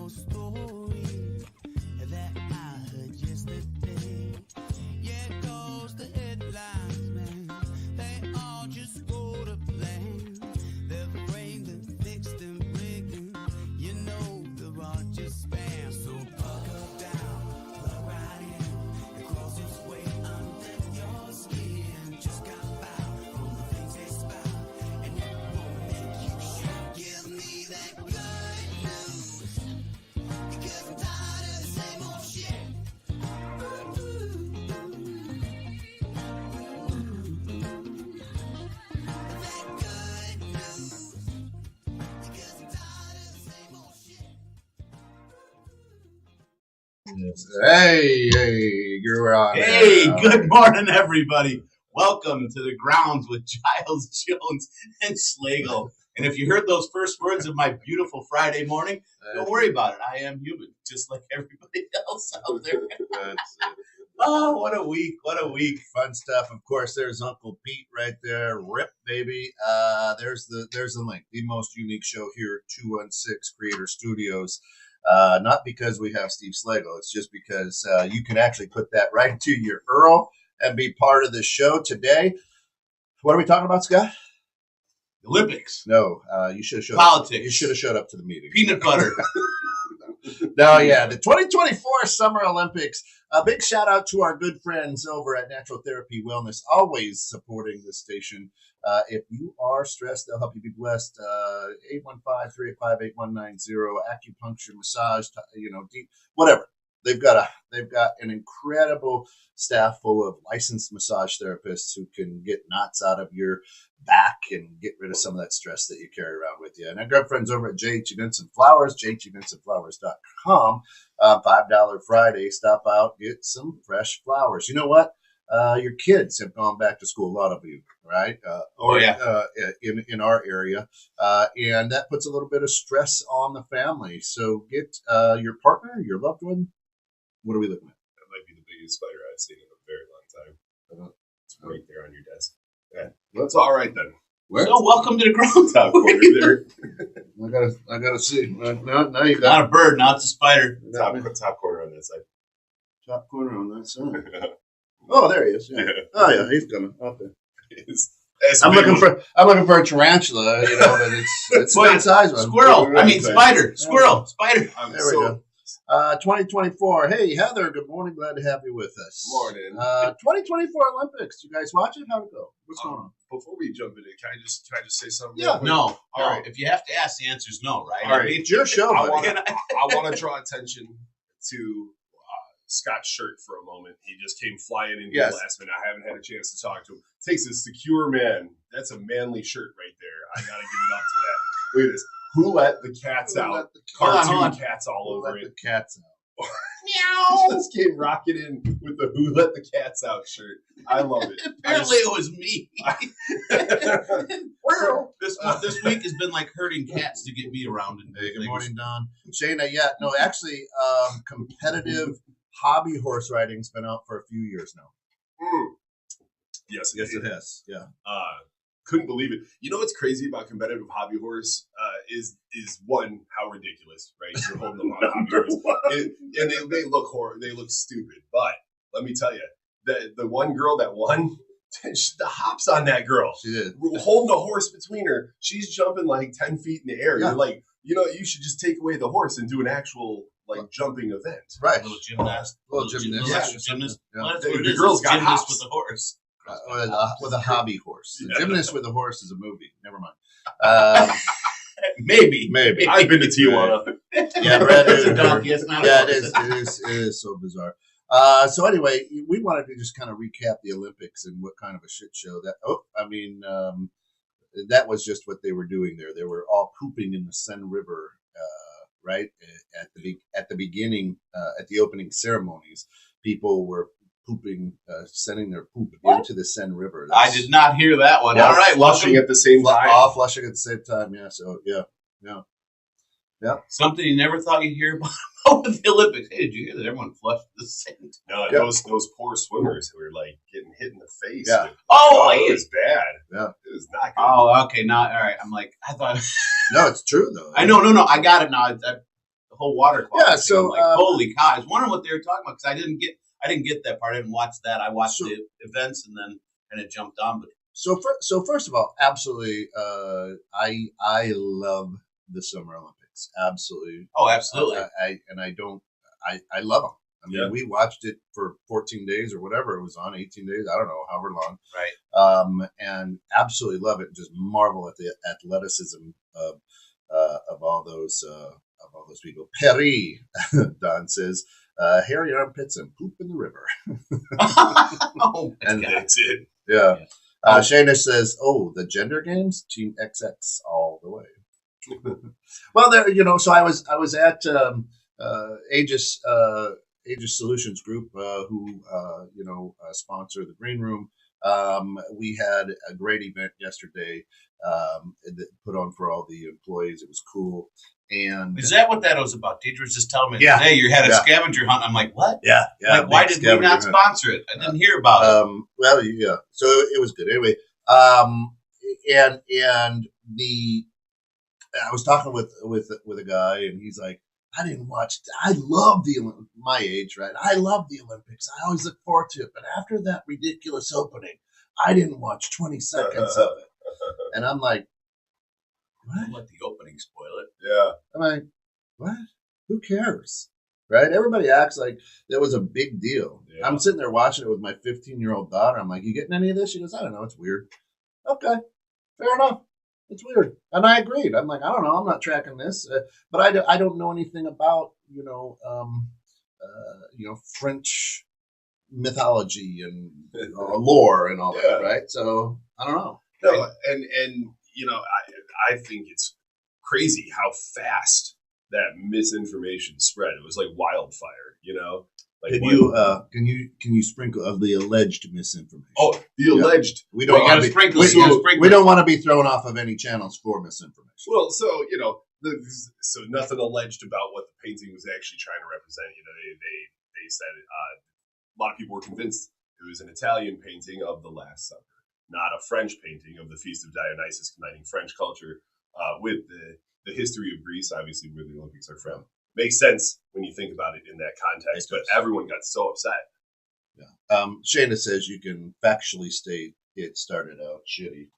your story that I heard yesterday. Yeah, it goes the headlines, man. They all just go to plan. They're framed and fixed and breaking. You know they're all just spam. So buckle down, plug right in, and cross its way under your skin. Just got foul from the things they spout, and it won't make you shout. Give me that good news, because I'm tired of the same old shit. That good news, because I'm tired of the same old shit. Hey, you're on. Hey, good morning, everybody. Welcome to the grounds with Giles, Jones, and Slagle. And if you heard those first words of my beautiful Friday morning, don't worry about it. I am human, just like everybody else out there. Oh, what a week. What a week. Fun stuff. Of course, there's Uncle Pete right there. Rip, baby. There's the link. The most unique show here at 216 Creator Studios. Not because we have Steve Slagle. It's just because you can actually put that right into your URL and be part of the show today. What are we talking about, Scott? Olympics. No, you should have showed Politics. up. You should have showed up to the meeting. Peanutbutter. No, yeah, the 2024 Summer Olympics. A big shout out to our good friends over at Natural Therapy Wellness, always supporting this station. If you are stressed, they'll help you be blessed. 815-385-8190, acupuncture, massage, deep, whatever. They've got an incredible staff full of licensed massage therapists who can get knots out of your back and get rid of some of that stress that you carry around with you. And our good friends over at JH Events and Flowers, jheventsandflowers.com. $5 Friday, stop out, get some fresh flowers. You know what? Your kids have gone back to school, a lot of you, right? In our area. And that puts a little bit of stress on the family. So get your partner, your loved one. What are we looking at? That might be the biggest spider I've seen in a very long time. It's right there on your desk. Yeah. Well, it's all right then. Where? So welcome to the ground. Top corner there. I gotta see. Now you got Not a bird, now it's a spider. Top corner on that side. top corner on that side. Oh, there he is. Yeah. Oh yeah, he's coming. Okay. I'm looking for a tarantula. You know, but it's not size one. Squirrel. I mean spider. Squirrel. Spider. There we go. 2024. Hey, Heather. Good morning. Glad to have you with us. Morning. 2024 Olympics. You guys watch it? How'd it go? What's going on? Before we jump into it, can I just say something? Yeah. real quick? No. All right. If you have to ask, the answer is no, right? All right. It's your show. I buddy. want to draw attention to Scott's shirt for a moment. He just came flying in here last minute. I haven't had a chance to talk to him. Takes a secure man. That's a manly shirt right there. I got to give it up to that. Look at this. Who let the cats Who out? let the Cartoon cats all Who over let it. the cats out? Meow. This came rocking in with the "Who Let the Cats Out" shirt. I love it. Apparently it was me. This week has been like herding cats to get me around. Hey, good morning, Don. Shayna, actually, competitive hobby horse riding's been out for a few years now. Yes, It has. Yeah. Couldn't believe it. You know what's crazy about competitive hobby horse is one, how ridiculous, right? You're holding them on a hobby horse, and they look horrible. They look stupid. But let me tell you, the one girl that won, the hops on that girl. She did. Holding a horse between her, she's jumping like 10 feet in the air. Yeah. You're like, you should just take away the horse and do an actual jumping event. Right. A little gymnast. Little gymnast. Yeah, gymnast. Yeah. Well, that's The what it is. girl's It's got gymnast hops. with a horse. With a hobby horse. The Yeah. Gymnast with a Horse is a movie. Never mind. Maybe. I've been to Tijuana. Yeah, Brad, It's a donkey. It's not a yeah, horse. it is so bizarre. So anyway, we wanted to just kind of recap the Olympics and what kind of a shit show that. That was just what they were doing there. They were all pooping in the Seine River, right at the beginning, at the opening ceremonies. People were pooping, sending their poop into the Seine River. I did not hear that one. Yeah. All right, Flushing welcome. at the same time. all flushing at the same time. Yeah. So yeah. Something you never thought you'd hear about with the Olympics. Hey, did you hear that everyone flushed at the same time? No, Yeah. those poor swimmers who were getting hit in the face. Yeah. It was bad. Yeah. It was not good. Oh, okay. Now, all right. I'm like, I thought. No, it's true though. I know. No. I got it now. The whole water quality. Yeah, so, I'm like, holy cow! I was wondering what they were talking about because I didn't get that part. I didn't watch that. I watched the events and then kind of jumped on. But So first of all, absolutely, I love the Summer Olympics. Absolutely. oh, absolutely. I love them. I mean, Yeah. we watched it for 14 days or whatever it was on, 18 days. I don't know, however long. Right. And absolutely love it. Just marvel at the athleticism of all those people. Perry, Don says, hairy armpits and poop in the river. Oh, And That's it. yeah. Yeah. Shayna says, "Oh, the gender games, Team XX all the way." Well, there, so I was at Aegis Solutions Group, who sponsor the Green Room. We had a great event yesterday that put on for all the employees. It was cool. And Is that what that was about? Deidre was just telling me, Yeah. hey, you had a Yeah. scavenger hunt. I'm like, what? yeah, Like, why did we not sponsor it? I didn't hear about it. Well, yeah. So it was good. Anyway, and I was talking with a guy, and he's like, I didn't watch. I love my age, right? I love the Olympics. I always look forward to it. But after that ridiculous opening, I didn't watch 20 seconds of it. And I'm like, Don't what? let the opening spoil it. Yeah. I'm like, what? Who cares? Right? Everybody acts like that was a big deal. Yeah. I'm sitting there watching it with my 15-year-old daughter. I'm like, you getting any of this? She goes, I don't know. It's weird. Okay. Fair enough. It's weird. And I agreed. I'm like, I don't know. I'm not tracking this. But I don't know anything about, French mythology and lore and all that, Yeah. right? So I don't know. No, and I think it's crazy how fast that misinformation spread. It was like wildfire, Like Can you sprinkle of the alleged misinformation? Oh, the alleged. We don't You want gotta to sprinkle be, it, you gotta sprinkle we it. don't want to be thrown off of any channels for misinformation. Well, so so nothing alleged about what the painting was actually trying to represent. They said a lot of people were convinced it was an Italian painting of the Last Supper, not a French painting of the Feast of Dionysus, combining French culture with the history of Greece, obviously where the Olympics are from. Makes sense when you think about it in that context, but everyone got so upset. Yeah. Shayna says you can factually state it started out shitty.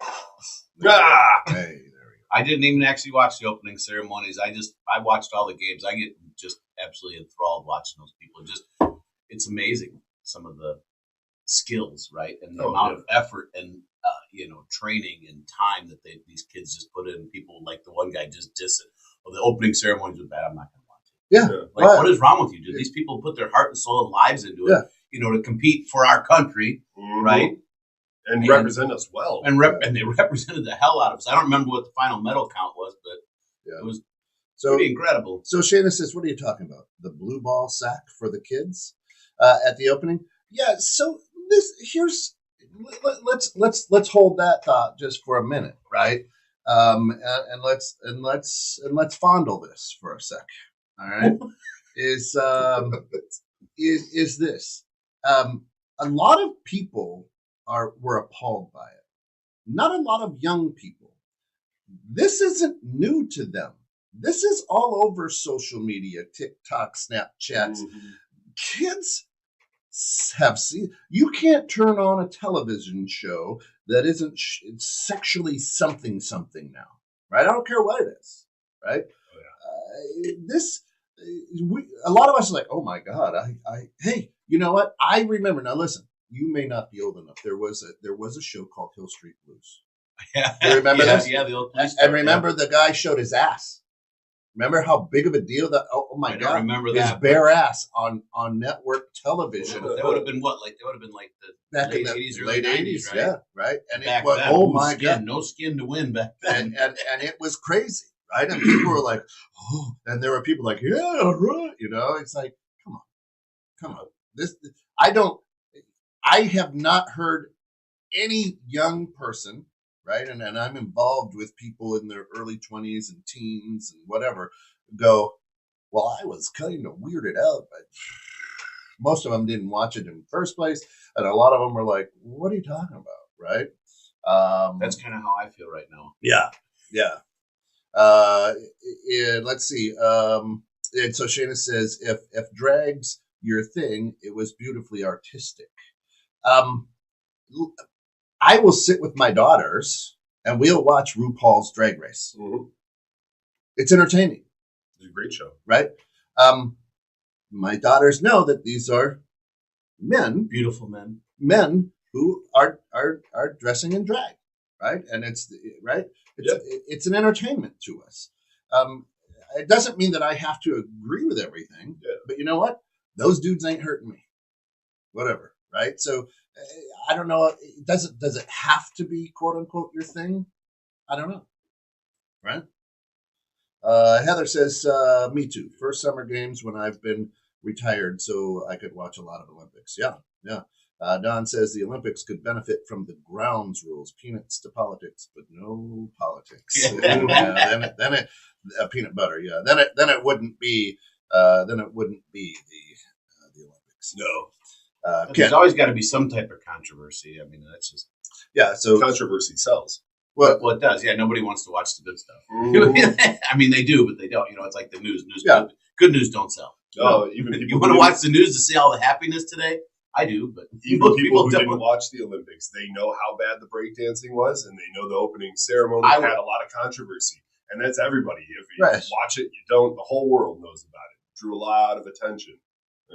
Ah! Hey, there we go. I didn't even actually watch the opening ceremonies. I watched all the games. I get just absolutely enthralled watching those people. It's amazing, some of the skills, right? And the amount of effort and training and time that these kids just put in. People like the one guy just dissed it. Well, the opening ceremonies was bad. I'm not going to watch it. Yeah. Like, what is wrong with you? Do these people put their heart and soul and lives into it? To compete for our country, right? And represent us well. And they represented the hell out of us. I don't remember what the final medal count was, but it was pretty incredible. So Shayna says, what are you talking about? The blue ball sack for the kids at the opening? Yeah. So let's hold that thought just for a minute, right? And let's fondle this for a sec. All right. is this? A lot of people were appalled by it. Not a lot of young people. This isn't new to them. This is all over social media, TikTok, Snapchats. Mm-hmm. Kids have seen. You can't turn on a television show that isn't sexually something now, right? I don't care what it is, right? Oh, yeah. A lot of us are like, oh my God, hey, you know what? I remember. Now listen, you may not be old enough. There was a show called Hill Street Blues. Yeah. You remember this? Yeah, the old police. And remember the guy showed his ass. Remember how big of a deal that? Oh my God! Remember his that bare ass on network television. That would have been what? Like that would have been like the Back late in the 80s or late 90s, right? Yeah, right. And back it was, then, oh my God, no skin to win back then. and it was crazy, right? And people were like, oh, and there were people like, yeah, right. It's like, come on. I have not heard any young person, right? And I'm involved with people in their early 20s and teens and whatever, go, well, I was kind of weirded out, but most of them didn't watch it in the first place. And a lot of them were like, what are you talking about? Right. That's kind of how I feel right now. Yeah. Yeah. Let's see. And so Shayna says, if drag's your thing, it was beautifully artistic. I will sit with my daughters and we'll watch RuPaul's Drag Race. Mm-hmm. It's entertaining. It's a great show. Right? My daughters know that these are men. Beautiful men. Men who are dressing in drag. Right? And it's right. It's an entertainment to us. It doesn't mean that I have to agree with everything, but you know what? Those dudes ain't hurting me. Whatever, right? So I don't know. Does it have to be quote unquote your thing? I don't know, right? Heather says, "Me too. First summer games when I've been retired, so I could watch a lot of Olympics." Yeah. Don says the Olympics could benefit from the grounds rules. Peanuts to politics, but no politics. Then it peanut butter. Yeah. Then it wouldn't be the Olympics. No. There's always got to be some type of controversy. I mean, that's just So controversy sells. Well, it does. Yeah, nobody wants to watch the good stuff. I mean, they do, but they don't. It's like the news. Good news don't sell. Oh, even people you want to watch the news to see all the happiness today? I do, but even people who didn't watch the Olympics, they know how bad the breakdancing was, and they know the opening ceremony had a lot of controversy, and that's everybody. If you watch it, you don't. The whole world knows about it. Drew a lot of attention.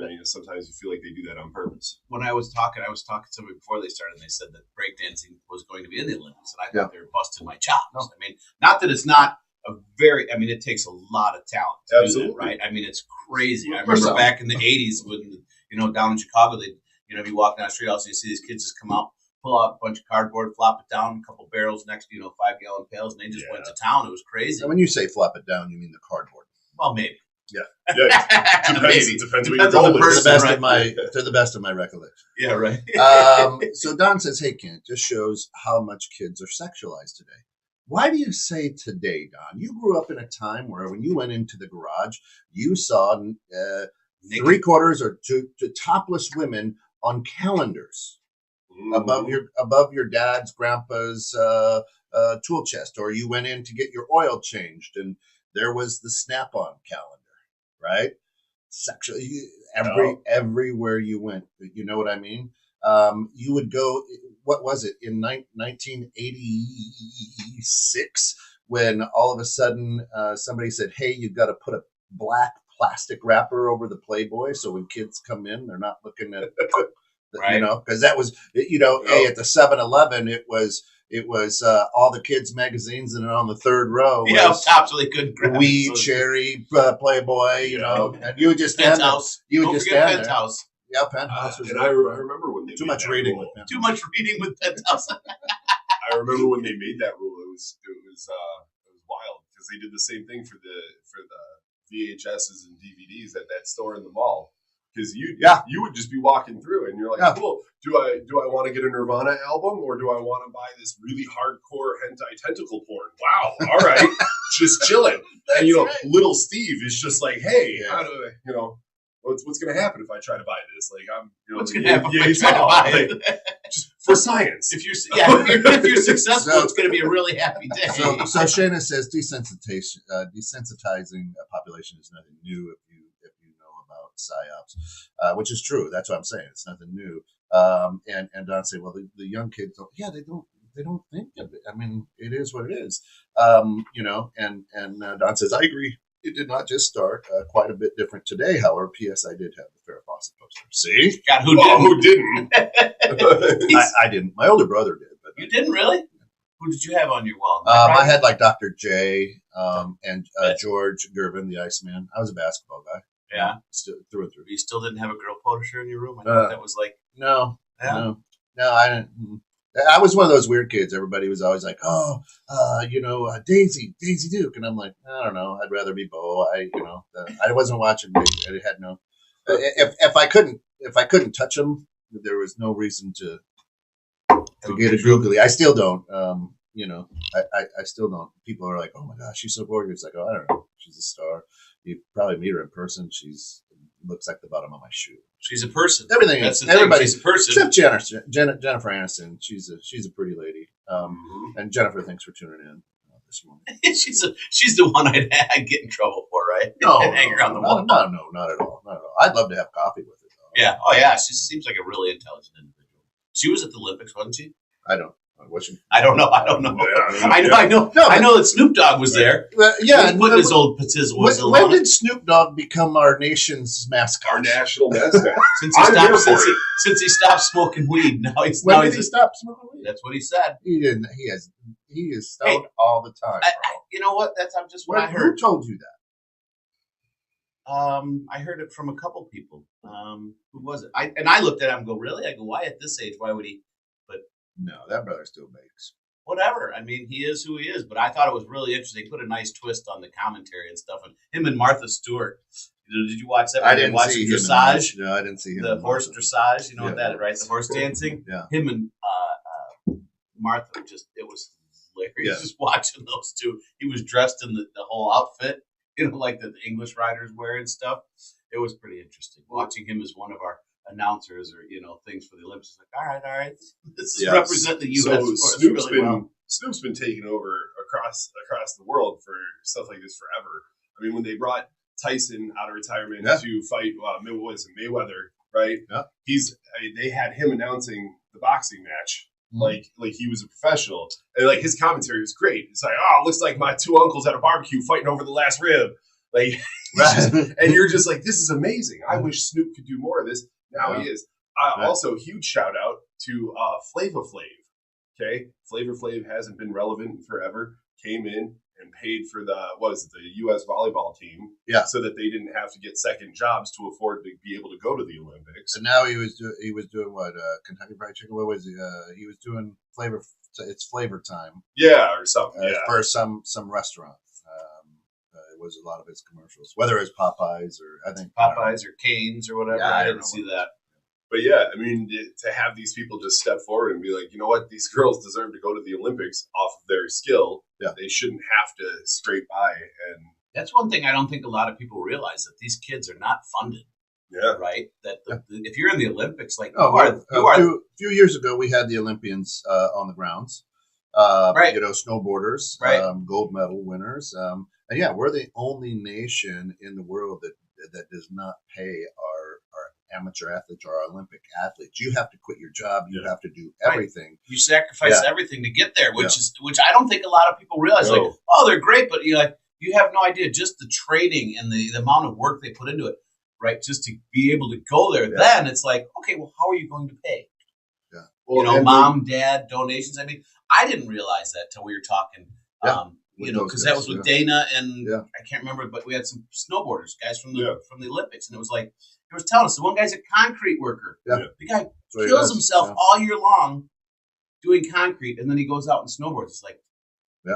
I mean, sometimes you feel like they do that on purpose. When I was talking to somebody before they started, and they said that breakdancing was going to be in the Olympics, and I thought they were busting my chops. No. I mean, not that it's not it takes a lot of talent to do that, right? I mean, it's crazy. I remember back in the 80s when, down in Chicago, if you walk down the street, also you see these kids just come out, pull out a bunch of cardboard, flop it down, a couple barrels next to, 5-gallon pails, and they just went to town. It was crazy. And when you say flop it down, you mean the cardboard. Well, maybe. Yeah. Maybe. Depends what your goal is. To the best of my recollection. Yeah, right. So Don says, hey, Kent, just shows how much kids are sexualized today. Why do you say today, Don? You grew up in a time where when you went into the garage, you saw 3/4 or to topless women on calendars above your dad's grandpa's tool chest, or you went in to get your oil changed and there was the Snap-on calendar, right? Sexually, everywhere you went, you know what I mean? You would go, what was it, in 1986, when all of a sudden somebody said, hey, you've got to put a black plastic wrapper over the Playboy so when kids come in, they're not looking at, because that was, at the 7-Eleven, it was all the kids' magazines, and on the third row was top so they couldn't grab Weed, Cherry, Playboy, and you would just stand there. You would just stand there. Penthouse. Yeah, Penthouse. And I remember when they too much reading with Penthouse. Too much reading with Penthouse. I remember when they made that rule. It was wild because they did the same thing for the VHSs and DVDs at that store in the mall. Because you would just be walking through and you're like, cool. Do I want to get a Nirvana album, or do I want to buy this really hardcore hentai tentacle porn? Wow, all right, just chilling. And little Steve is just like, hey, how do I, what's going to happen if I try to buy this? Like, what's going to happen if I try to buy it? Just for science. If you're successful, it's going to be a really happy day. So Shayna says desensitizing a population is nothing new if you know about psyops, which is true. That's what I'm saying. It's nothing new. And Don say, well, the young kids don't. Yeah, they don't think of it. I mean, it is what it is. And Don says, I agree. It did not just start. Quite a bit different today. However, P.S. I did have the Farrah Fawcett poster. See? God, who didn't? I didn't. My older brother did. But you didn't really? Who did you have on your wall? I had like Dr. J and George Gervin, the Iceman. I was a basketball guy. Yeah? Still, through and through. You still didn't have a girl poster in your room? I thought that was like... No, I didn't. I was one of those weird kids. Everybody was always like, Daisy Duke. And I'm like, I don't know. I'd rather be Bo. I wasn't watching. I had no, if I couldn't touch them, there was no reason to get a googly. I still don't, I still don't. People are like, oh my gosh, she's so gorgeous. Like, oh, I don't know. She's a star. You probably meet her in person. She's looks like the bottom of my shoe. She's a person. Everything. Everybody's a person. Except Jennifer Aniston. She's a pretty lady. And Jennifer, thanks for tuning in. this morning. she's the one I'd get in trouble for, right? No, hang around the wall. not at all. I'd love to have coffee with her, though. Yeah. Oh, yeah. She seems like a really intelligent individual. She was at the Olympics, wasn't she? I don't. Was she? I don't know. Yeah, I know that Snoop Dogg was there. Yeah, He put his old Patizzle whistle when on did it. Snoop Dogg become our nation's mascot? Our national mascot. Since he stopped smoking weed. When did he stop smoking weed? That's what he said. He didn't. He is stoned all the time. You know what? That's just what I Who heard. told you that? I heard it from a couple people. Who was it? I looked at him and go, really? I go, why at this age? Why would he? But no, that brother still bakes. Whatever. I mean, he is who he is. But I thought it was really interesting. They put a nice twist on the commentary and stuff. And him and Martha Stewart. Did you watch that? I didn't watch see dressage. No, I didn't see him. The horse dressage. You know what that is, right? The horse dancing. Yeah. Him and Martha it was hilarious just watching those two. He was dressed in the whole outfit, like the English riders wear and stuff. It was pretty interesting watching him as one of our announcers or things for the Olympics. It's like, all right, this is represent the U.S. So Snoop's been taking over across the world for stuff like this forever. I mean, when they brought Tyson out of retirement to fight Mayweather, right? Yeah. They had him announcing the boxing match. Like he was a professional, and like his commentary was great. It's like, oh, it looks like my two uncles at a barbecue fighting over the last rib. Like, and you're just like, this is amazing. I wish Snoop could do more of this. Now he is. Also, huge shout out to Flava Flav. Okay, Flava Flav hasn't been relevant in forever. Came in and paid for the U.S. volleyball team, so that they didn't have to get second jobs to afford to be able to go to the Olympics. And now he was doing what? Kentucky Fried Chicken. What was he? He was doing flavor. It's flavor time. Yeah, or something. For some restaurant. It was a lot of his commercials, whether it's Popeyes or I think Popeyes or Cane's or whatever. I didn't see that. But yeah, I mean, to have these people just step forward and be like, you know what, these girls deserve to go to the Olympics off of their skill. Yeah. They shouldn't have to scrape by. And that's one thing I don't think a lot of people realize, that these kids are not funded. Yeah. Right? That if you're in the Olympics, like a few years ago, we had the Olympians on the grounds. Right. Snowboarders, right. Gold medal winners. And yeah, we're the only nation in the world that does not pay our amateur athletes or our Olympic athletes. You have to quit your job. You have to do everything. Right. You sacrifice everything to get there, which I don't think a lot of people realize. No. Like, oh, they're great, but you have no idea just the training and the amount of work they put into it, right? Just to be able to go there. Yeah. Then it's like, okay, well, how are you going to pay? Yeah. Well, mom, dad, donations. I mean, I didn't realize that till we were talking. Because that was with Dana and I can't remember, but we had some snowboarders, guys from the Olympics, and it was like he was telling us the one guy's a concrete worker. Yeah. The guy kills himself all year long doing concrete, and then he goes out and snowboards. It's like,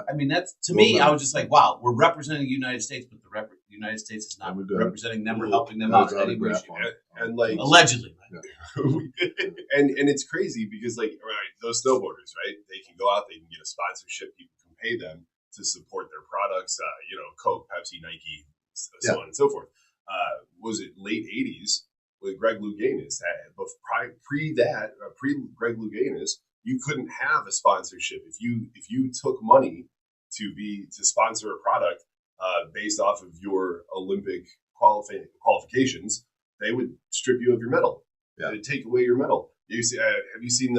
I mean, that's to me. I was just like, wow, we're representing the United States, but the United States is not representing them or helping them out in any way. And like allegedly, and it's crazy because those snowboarders, right? They can go out, they can get a sponsorship, people can pay them to support their products, Coke, Pepsi, Nike, so on and so forth. Was it late 80s with Greg Louganis? Pre Greg Louganis, you couldn't have a sponsorship if you took money to sponsor a product based off of your Olympic qualifications. They would strip you of your medal. Yeah. They'd take away your medal. Have you seen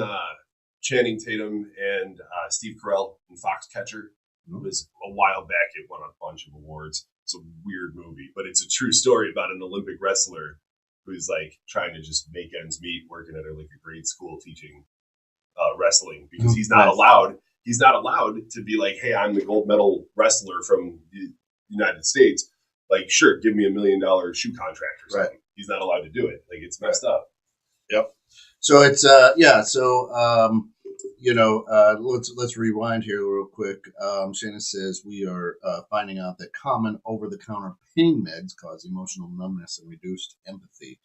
Channing Tatum and Steve Carell in Foxcatcher? It was a while back. It won a bunch of awards. It's a weird movie, but it's a true story about an Olympic wrestler who's trying to just make ends meet, working at a grade school teaching wrestling because he's not allowed. He's not allowed to be like, hey, I'm the gold medal wrestler from the United States. Sure, give me $1 million shoe contract or something. Right. He's not allowed to do it. It's messed up. Yep. So it's let's rewind here real quick. Shannon says we are finding out that common over-the-counter pain meds cause emotional numbness and reduced empathy.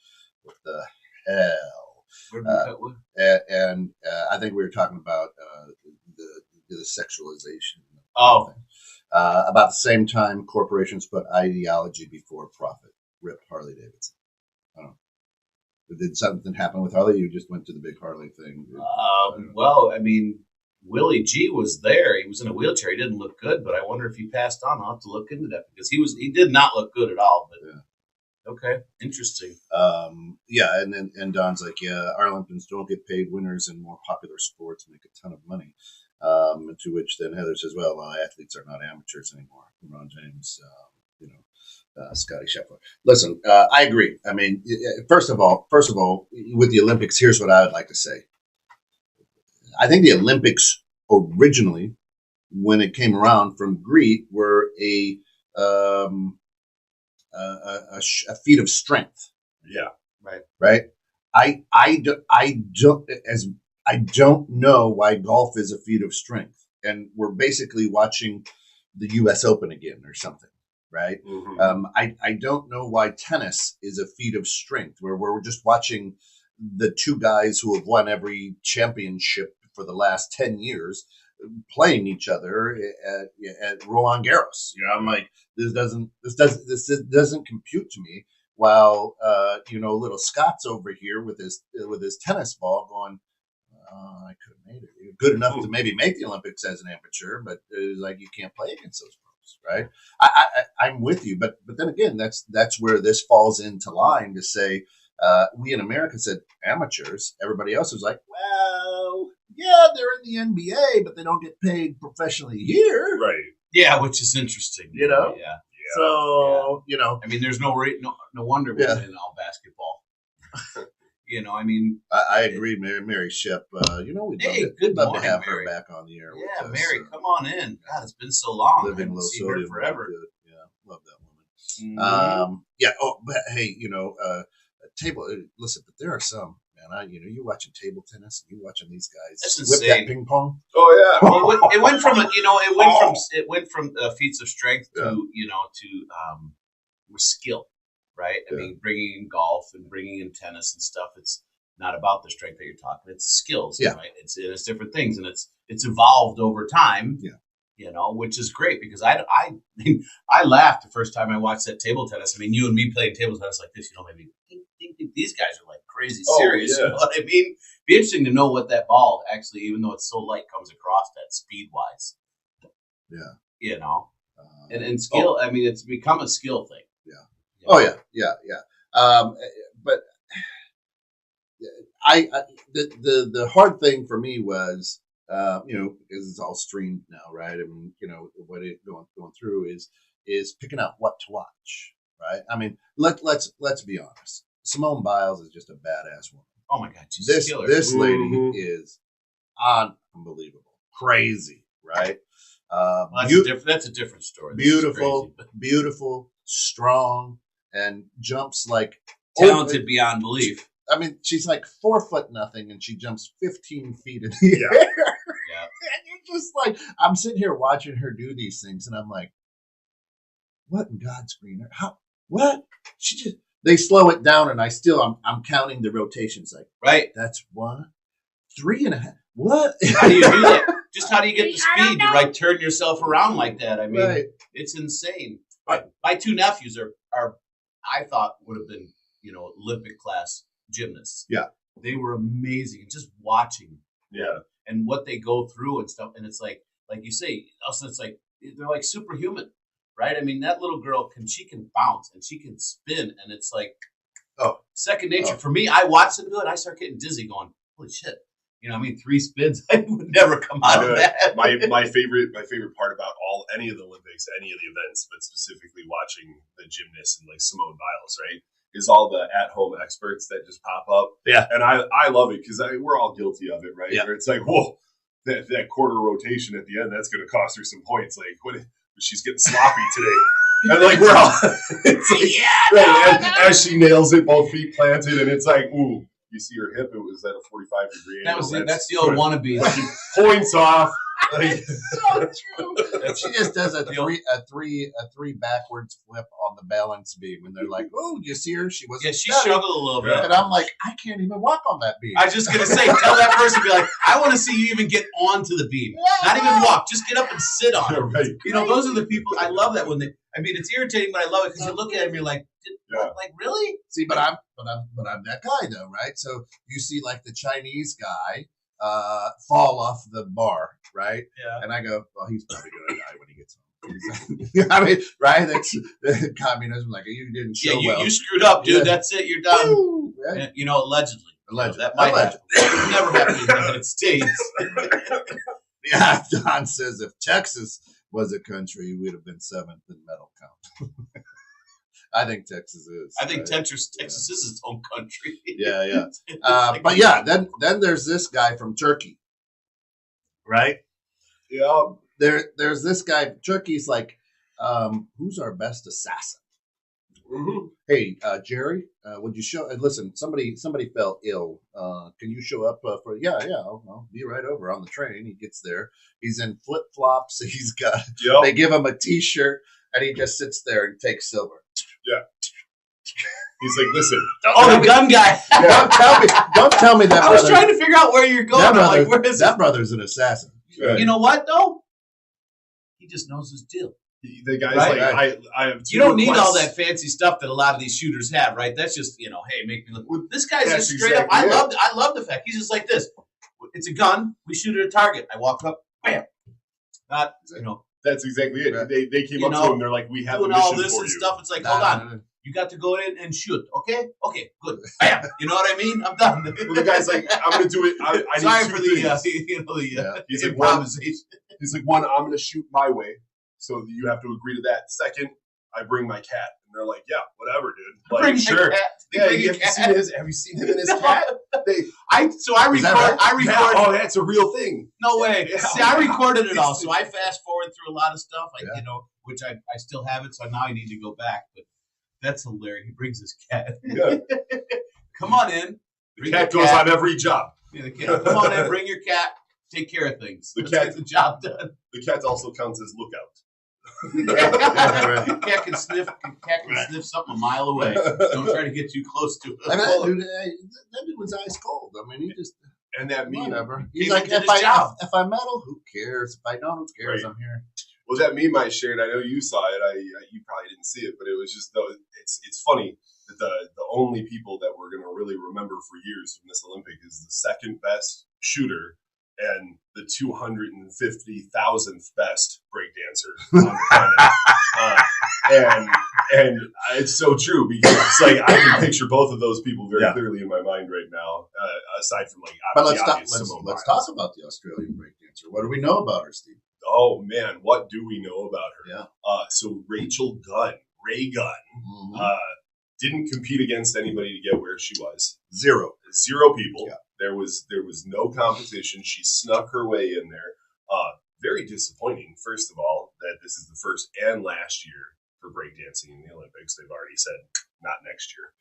What the hell? And I think we were talking about the sexualization. Oh. About the same time, corporations put ideology before profit. Rip Harley Davidson. I don't know. Did something happen with Harley? You just went to the big Harley thing. Well, I mean, Willie G was there. He was in a wheelchair. He didn't look good, but I wonder if he passed on. I'll have to look into that because he did not look good at all. But okay, interesting. Yeah, and Don's like, yeah, our Olympians don't get paid. Winners in more popular sports make a ton of money. To which then Heather says, well, athletes are not amateurs anymore. LeBron James, Scotty Scheffler. Listen, I agree. I mean, first of all, with the Olympics, here's what I would like to say. I think the Olympics originally, when it came around from Greek, were a feat of strength. Yeah. Right. I don't know why golf is a feat of strength, and we're basically watching the U.S. Open again or something. Right. Mm-hmm. I don't know why tennis is a feat of strength, where we're just watching the two guys who have won every championship for the last 10 years playing each other at Roland Garros. You know, I'm like, this doesn't compute to me. While little Scott's over here with his tennis ball going, I could have made it good enough to maybe make the Olympics as an amateur, but it's like you can't play against those pros, right? I'm with you, but then again, that's where this falls into line to say we in America said amateurs. Everybody else was like, well, yeah, they're in the NBA, but they don't get paid professionally here, Right. Yeah, which is interesting. You know? Yeah. So I mean, there's no wonder we're in all basketball. I mean, I agree, Mary Shep. We'd love to have her back on the air. Yeah, with us. Mary, come on in. God, it's been so long. Living low sodium forever. Good. Yeah, love that woman. Yeah. Oh, but hey, table. Listen, but there are some man. You're watching table tennis and you're watching these guys That's whip insane. that ping pong. Oh yeah. It went from feats of strength to skill, right? I mean, bringing in golf and bringing in tennis and stuff. It's not about the strength that you're talking. It's skills, right? It's different things, and it's evolved over time. Yeah. Which is great because I laughed the first time I watched that table tennis. I mean, you and me playing table tennis like this, maybe think these guys are like crazy serious. You know what I mean? Be interesting to know what that ball actually, even though it's so light, comes across that speed wise. Yeah. And skill. I mean, it's become a skill thing. Yeah. Yeah. But the hard thing for me was, because it's all streamed now, right? I mean, what it going through is picking out what to watch, right? I mean, let's be honest. Simone Biles is just a badass woman. Oh my God, she's this killer. This lady is unbelievable, crazy, right? That's a different story. Beautiful, strong, and jumps like talented beyond belief. I mean, she's like 4 foot nothing, and she jumps 15 feet in the air. Yeah. And you're just like, I'm sitting here watching her do these things, and I'm like, what in God's green earth? How? What? They slow it down, and I'm counting the rotations. Like, right. That's 1, 3.5. What? How do you do that? Just how do you get the speed to turn yourself around like that? I mean, It's insane. My two nephews are I thought would have been, Olympic class gymnasts. Yeah. They were amazing. Just watching and what they go through and stuff. And it's like you say, also it's like, they're like superhuman, right? I mean, that little girl she can bounce and she can spin. And it's like, second nature. For me, I watch them do it. I start getting dizzy going, holy shit. 3 spins, I would never come out of that. My favorite part about any of the Olympics, any of the events, but specifically watching the gymnasts and like Simone Biles, right, is all the at-home experts that just pop up. Yeah. And I love it because we're all guilty of it, right? Yeah. Where it's like, whoa, that quarter rotation at the end, that's going to cost her some points. Like, what? She's getting sloppy today. And like, we're all, it's like, as she nails it, both feet planted, and it's like, ooh. You see her hip; it was at a 45-degree angle. That's the old wannabe. Points off. So true. She just does a three backwards flip on the balance beam, and they're like, "Oh, you see her? She wasn't." Yeah, she struggled a little bit. And I'm like, I can't even walk on that beam. I was just gonna say, tell that person, be like, I want to see you even get onto the beam, not even walk, just get up and sit on it. Right. Those are the people. I love that when they. I mean, it's irritating, but I love it because you look at it and you're like, like really? See, but I'm that guy though, right? So you see, like the Chinese guy fall off the bar, right? Yeah. And I go, well, he's probably going to die when he gets home. I mean, right? That's communism. Like, you didn't show well. You screwed up, dude. Yeah. That's it. You're done. Woo, right? And, you know, allegedly. Allegedly. That might happen. It never happened in the United States. Yeah, Don says if Texas was a country, we'd have been 7th in medal count. I think Texas is. I think Texas is its own country. Yeah. But yeah, then there's this guy from Turkey, right? Yeah. There's this guy. Turkey's like, who's our best assassin? Mm-hmm. Hey, Jerry, would you show? Listen, somebody fell ill. Can you show up for? Yeah. I'll be right over on the train. He gets there. He's in flip flops. He's got. Yep. They give him a T-shirt, and he just sits there and takes silver. Yeah. He's like, listen. The gun guy. Don't tell me that. I was trying to figure out where you're going. I'm like, where is that brother's an assassin. Right. You know what though? He just knows his deal. The guy's right? like, I have. You don't need all that fancy stuff that a lot of these shooters have, right? That's just, hey, make me look. This guy's just straight up. I love the fact he's just like this. It's a gun. We shoot at a target. I walk up, bam. Not, That's exactly it. Right. They came up to him. They're like, we have a mission all this for and you. stuff. It's like, hold on. You got to go in and shoot. Okay, good. Bam. You know what I mean? I'm done. Well, the guy's like, I'm going to do it. I Sorry need for two the things. He's like, improvisation. He's like, one, I'm going to shoot my way, so you have to agree to that. Second, I bring my cat, and they're like, yeah, whatever, dude. Like, bring sure. Cat. Yeah, have you seen him and his cat? I record. Oh, that's a real thing. No way. Yeah. See, I recorded it all, so I fast forward through a lot of stuff. Which I still have it, so now I need to go back. But that's hilarious. He brings his cat. Yeah. Come on in. The cat goes on every job. Yeah, the cat. Come on in. Bring your cat. Take care of things. Let's get the job done. The cat also counts as lookout. Cat can sniff something a mile away. Don't try to get too close to it. I mean, that dude was ice cold. I mean, he just and that meme. Whatever. He's like, if I meddle, who cares? If I don't, who cares? Right. I'm here. Well, that meme I shared, I know you saw it. You probably didn't see it, but it was just it's funny that the only people that we're going to really remember for years from this Olympic is the second best shooter and the 250,000th best breakdancer on the planet. And it's so true because it's like I can picture both of those people very clearly in my mind right now. Aside from but let's talk about the Australian breakdancer. What do we know about her, Steve? Oh man, what do we know about her? Yeah. So Rachel Gunn, Ray Gunn, didn't compete against anybody to get where she was. Zero people. Yeah. There was no competition. She snuck her way in there. Very disappointing, first of all, that this is the first and last year for breakdancing in the Olympics. They've already said not next year.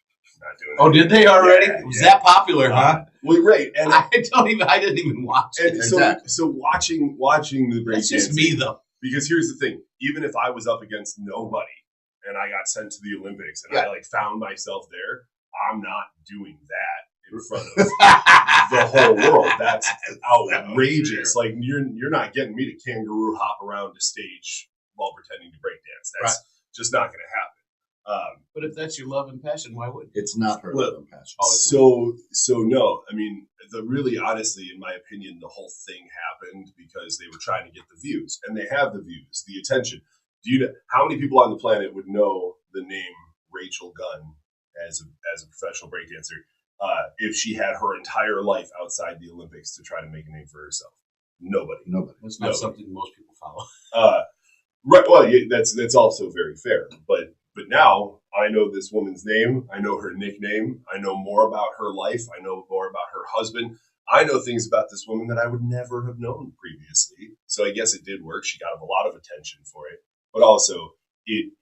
Not doing it. Oh, did they already? Yeah, was that popular, huh? Well, right. And I didn't even watch it. So watching the breakdancing. That's just me, though. Because here's the thing: even if I was up against nobody and I got sent to the Olympics and I found myself there, I'm not doing that in front of the whole world. That's outrageous. Like you're not getting me to kangaroo hop around the stage while pretending to breakdance. That's just not going to happen. But if that's your love and passion, why wouldn't? It's not her love and passion. So no. I mean, really honestly, in my opinion, the whole thing happened because they were trying to get the views, and they have the views, the attention. Do you know how many people on the planet would know the name Rachel Gunn as a professional breakdancer if she had her entire life outside the Olympics to try to make a name for herself? Nobody. That's not something most people follow. Right. Well, that's also very fair, but now I know this woman's name. I know her nickname. I know more about her life. I know more about her husband. I know things about this woman that I would never have known previously. So I guess it did work. She got a lot of attention for it, but also it.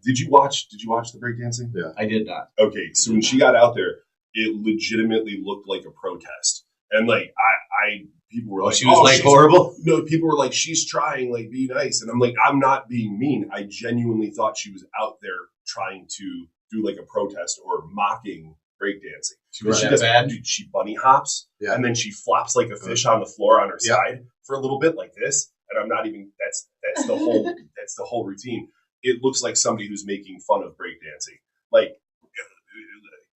Did you watch the breakdancing? Yeah, I did not. Okay, so when she got out there, it legitimately looked like a protest, and like people were like, she was like horrible. No, people were like, she's trying, like, be nice. And I'm like, I'm not being mean. I genuinely thought she was out there trying to do like a protest or mocking breakdancing. She was that bad? She bunny hops and then she flops like a fish on the floor on her side for a little bit like this. And I'm not even, that's the whole routine. It looks like somebody who's making fun of breakdancing. Like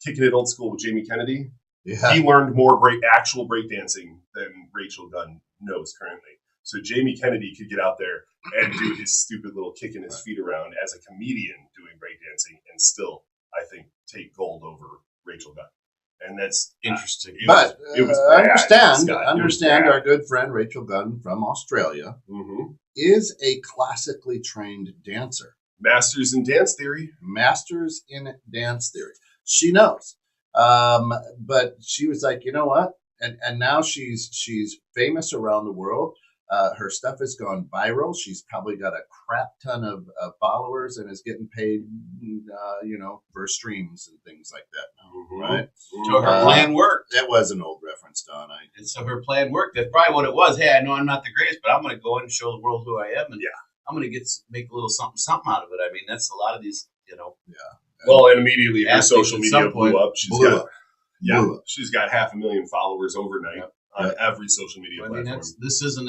kicking it old school with Jamie Kennedy. Yeah. He learned more actual breakdancing than Rachel Gunn knows currently. So Jamie Kennedy could get out there and do his stupid little kicking his feet around as a comedian doing breakdancing and still, I think, take gold over Rachel Gunn. And that's interesting. But it was bad, Scott. understand It was our good friend Rachel Gunn from Australia is a classically trained dancer. Masters in dance theory. Masters in dance theory. She knows. But she was like, you know what? And now she's famous around the world. Her stuff has gone viral. She's probably got a crap ton of followers and is getting paid, for streams and things like that now, right? So her plan worked. That was an old reference, Don. And so her plan worked. That's probably what it was. Hey, I know I'm not the greatest, but I'm going to go in and show the world who I am, and I'm going to make a little something out of it. I mean, that's a lot of these, Well, and immediately her social media blew up. She's got She's got 500,000 followers overnight on every social media platform. This is a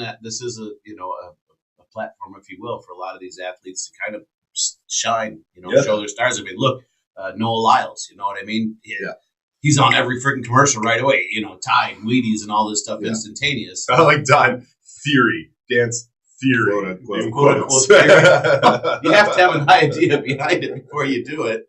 platform, if you will, for a lot of these athletes to kind of shine, show their stars. I mean, look, Noah Lyles, you know what I mean? Yeah. He's on every freaking commercial right away, Tide, Wheaties, and all this stuff instantaneous. I like Don Theory, dance theory. Quote unquote theory. You have to have an idea behind it before you do it.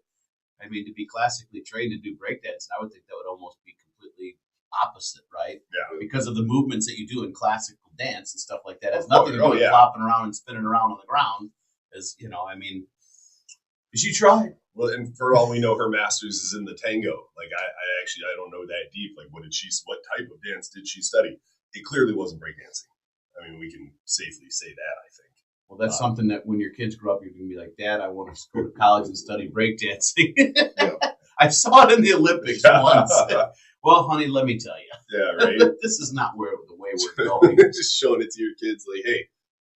I mean, to be classically trained to do breakdance, I would think that would almost be completely opposite, right? Yeah. Because of the movements that you do in classical dance and stuff like that. It has nothing to do with flopping around and spinning around on the ground. She tried. Well, and for all we know, her master's is in the tango. Like, I don't know that deep. Like, what type of dance did she study? It clearly wasn't breakdancing. I mean, we can safely say that, I think. Well, that's something that when your kids grow up, you're going to be like, Dad, I want to go to college and study breakdancing. I saw it in the Olympics once. Well, honey, let me tell you. Yeah, right. This is not the way we're going. Just showing it to your kids like, hey,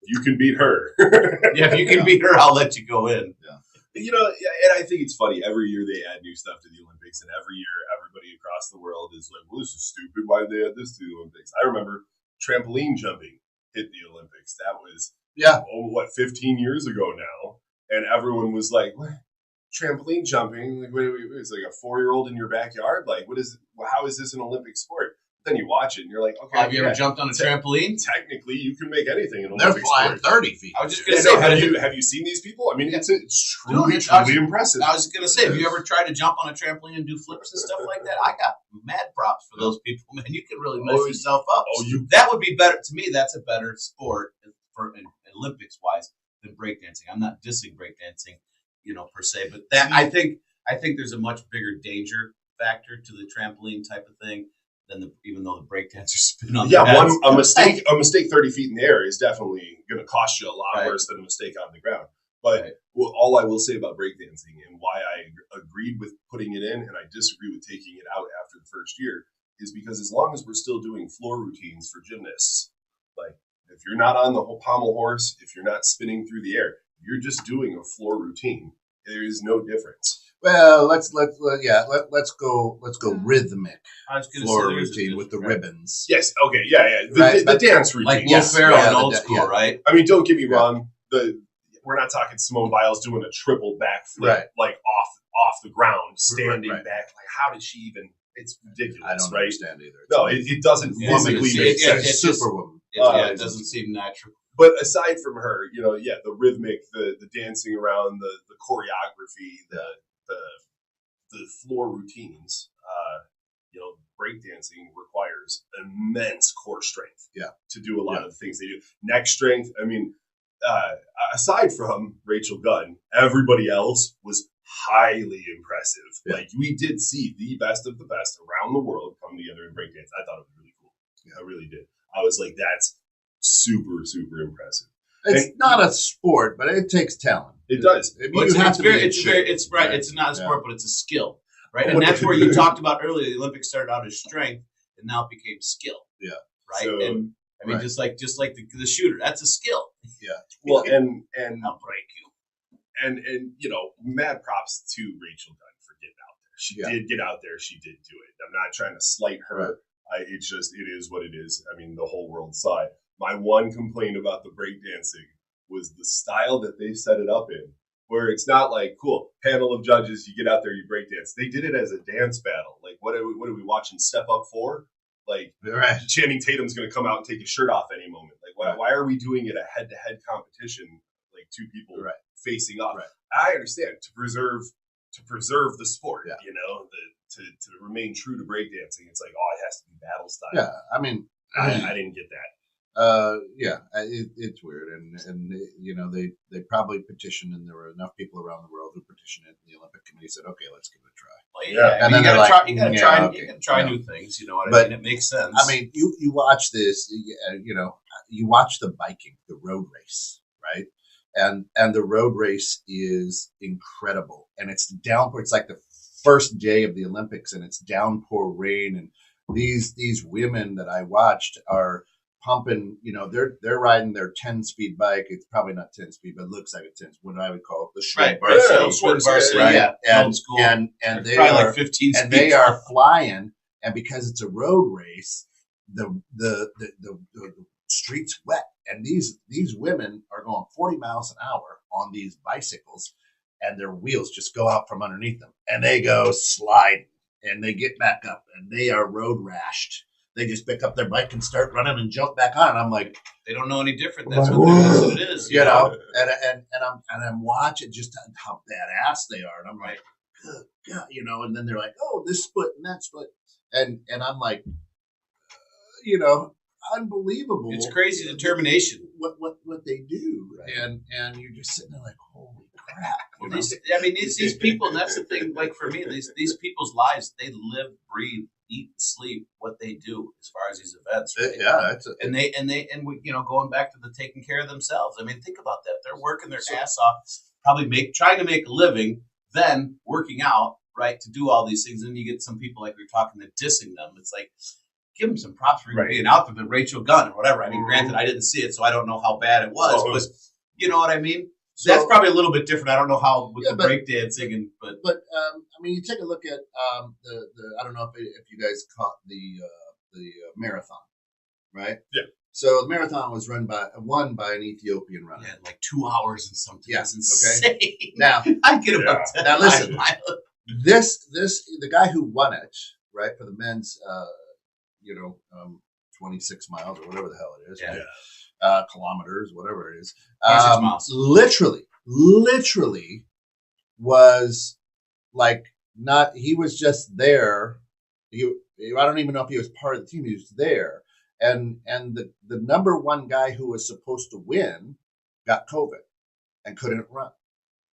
you can beat her. If you can beat her, I'll let you go in. Yeah. And I think it's funny. Every year they add new stuff to the Olympics, and every year everybody across the world is like, well, this is stupid. Why did they add this to the Olympics? I remember trampoline jumping hit the Olympics. That was 15 years ago now, and everyone was like, what? Trampoline jumping, like it's like a 4-year-old in your backyard. Like, what is it? How is this an Olympic sport? Then you watch it and you're like, okay. Have you ever jumped on a trampoline? Technically, you can make anything an They're Olympic flying sport. 30 feet. I was just going to say, have you seen these people? I mean, it's truly impressive. I was going to say, have you ever tried to jump on a trampoline and do flips and stuff like that? I got mad props for those people, man. You can really mess yourself up. That would be better to me. That's a better sport for Olympics wise than breakdancing. I'm not dissing breakdancing, per se, but that I think there's a much bigger danger factor to the trampoline type of thing than even though the breakdancers spin on their heads. A mistake 30 feet in the air is definitely going to cost you a lot worse than a mistake on the ground. But all I will say about breakdancing and why I agreed with putting it in and I disagree with taking it out after the first year is because as long as we're still doing floor routines for gymnasts, like if you're not on the pommel horse, if you're not spinning through the air, you're just doing a floor routine. There is no difference. Well, let's go rhythmic floor routine with the ribbons. Yes, okay, yeah. The dance routine, like Will Ferrell and old school, right? I mean, don't get me wrong. We're not talking Simone Biles doing a triple backflip, like off the ground, standing back. Like, how did she even? It's ridiculous. I don't understand either. No, it doesn't physically make sense. It's Superwoman. It doesn't seem natural. But aside from her, the rhythmic, the dancing around, the choreography, the floor routines, breakdancing requires immense core strength to do a lot of the things they do. Neck strength, I mean, aside from Rachel Gunn, everybody else was highly impressive. Yeah. Like, we did see the best of the best around the world come together in breakdance. I thought it was really cool. Yeah, I really did. I was like, that's super, super impressive. It's not a sport, but it takes talent. It does. It's not a sport, but it's a skill, right? And that's where you talked about earlier. The Olympics started out as strength, and now it became skill. Yeah. Right. So, and I mean, just like the shooter, that's a skill. Yeah. Well, and I'll break you. And mad props to Rachel Gunn for getting out there. She did get out there. She did do it. I'm not trying to slight her. Right. It is what it is. I mean, the whole world saw it. My one complaint about the breakdancing was the style that they set it up in where it's not like, cool, panel of judges, you get out there, you break dance. They did it as a dance battle. Like, what are we watching Step Up 4? Like, Right. Channing Tatum's going to come out and take his shirt off any moment. Like, why are we doing it a head-to-head competition, like two people facing off? Right. I understand, to preserve the sport, Yeah. to remain true to breakdancing. It's like, oh, it has to be battle style. Yeah, I mean, I didn't get that. it's weird, and they probably petitioned, and there were enough people around the world who petitioned it, and the Olympic Committee said, okay, let's give it a try. Well, yeah, and then then you they're gotta like, you gotta try new things. You know what I But- mean? It makes sense. I mean, you watch this, you watch the biking, the road race, right? And the road race is incredible, and it's downpour. It's like the first day of the Olympics, and it's downpour rain, and these women that I watched are pumping. They're riding their 10-speed bike. It's probably not 10-speed, but it looks like a 10. What I would call it, the shred right, varsity, varsity, right? yeah, And old school. and They're they probably are like 15 and speed they are flying, and because it's a road race, the streets wet, and these women are going 40 miles an hour on these bicycles, and their wheels just go out from underneath them, and they go sliding, and they get back up, and they are road rashed. They just pick up their bike and start running and jump back on. I'm like, They don't know any different. That's Like, what it is. and I'm watching just how badass they are, and I'm like, good God, and then they're like, oh, this split and that split, and I'm like, unbelievable. It's crazy determination. What they do, Right. and you're just sitting there like, holy crap. Well, these people, and that's the thing. Like for me, these people's lives, they live, breathe, eat, sleep what they do as far as these events. Right? Yeah, Going back to the taking care of themselves. I mean, think about that. They're working their ass off, probably trying to make a living, then working out, right, to do all these things. And then you get some people like we we're talking, that dissing them. It's like, give them some props for being out there, but Rachel Gunn or whatever. I mean, granted, I didn't see it, so I don't know how bad it was, but you know what I mean? So, that's probably a little bit different. I don't know how with the breakdancing, but you take a look at the I don't know if you guys caught the marathon, right? Yeah. So the marathon was won by an Ethiopian runner. yeah, like 2 hours and something. Yeah, It's insane. Now, I get about 10 now listen, miles. the guy who won it, right, for the men's 26 miles or whatever the hell it is, Yeah. right? Kilometers, whatever it is. 26 miles. Literally was like not. He was just there. I don't even know if he was part of the team. He was there, and the number one guy who was supposed to win got COVID and couldn't run.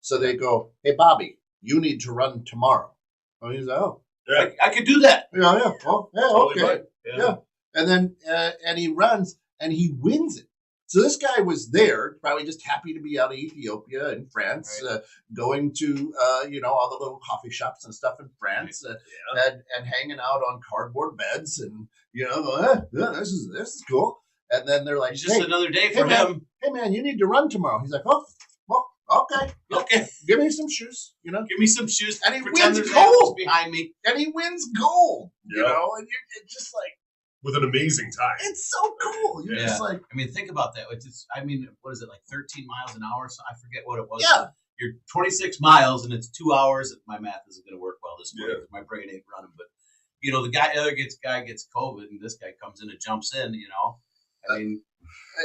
So they go, "Hey, Bobby, you need to run tomorrow." And he's like, "Oh, Yeah. I could do that. yeah, well, yeah, Totally okay." right. Yeah. And then and he runs and he wins it. So this guy was there, probably just happy to be out of Ethiopia and France, going to all the little coffee shops and stuff in France, and hanging out on cardboard beds, and this is cool. And then they're like, It's just another day for man, him. Hey man, you need to run tomorrow. He's like, oh, well, okay, Okay, give me some shoes, give me some shoes. And he Pretend wins there's gold. animals behind me. and he wins gold, Yeah. and it's just like, With an amazing time. it's so cool. You're just like, I mean, think about that. It's just, what is it, like 13 miles an hour? So I forget what it was. yeah. You're 26 miles and it's 2 hours. My math isn't going to work well this morning because my brain ain't running. But, the other guy gets COVID and this guy comes in and jumps in, I mean,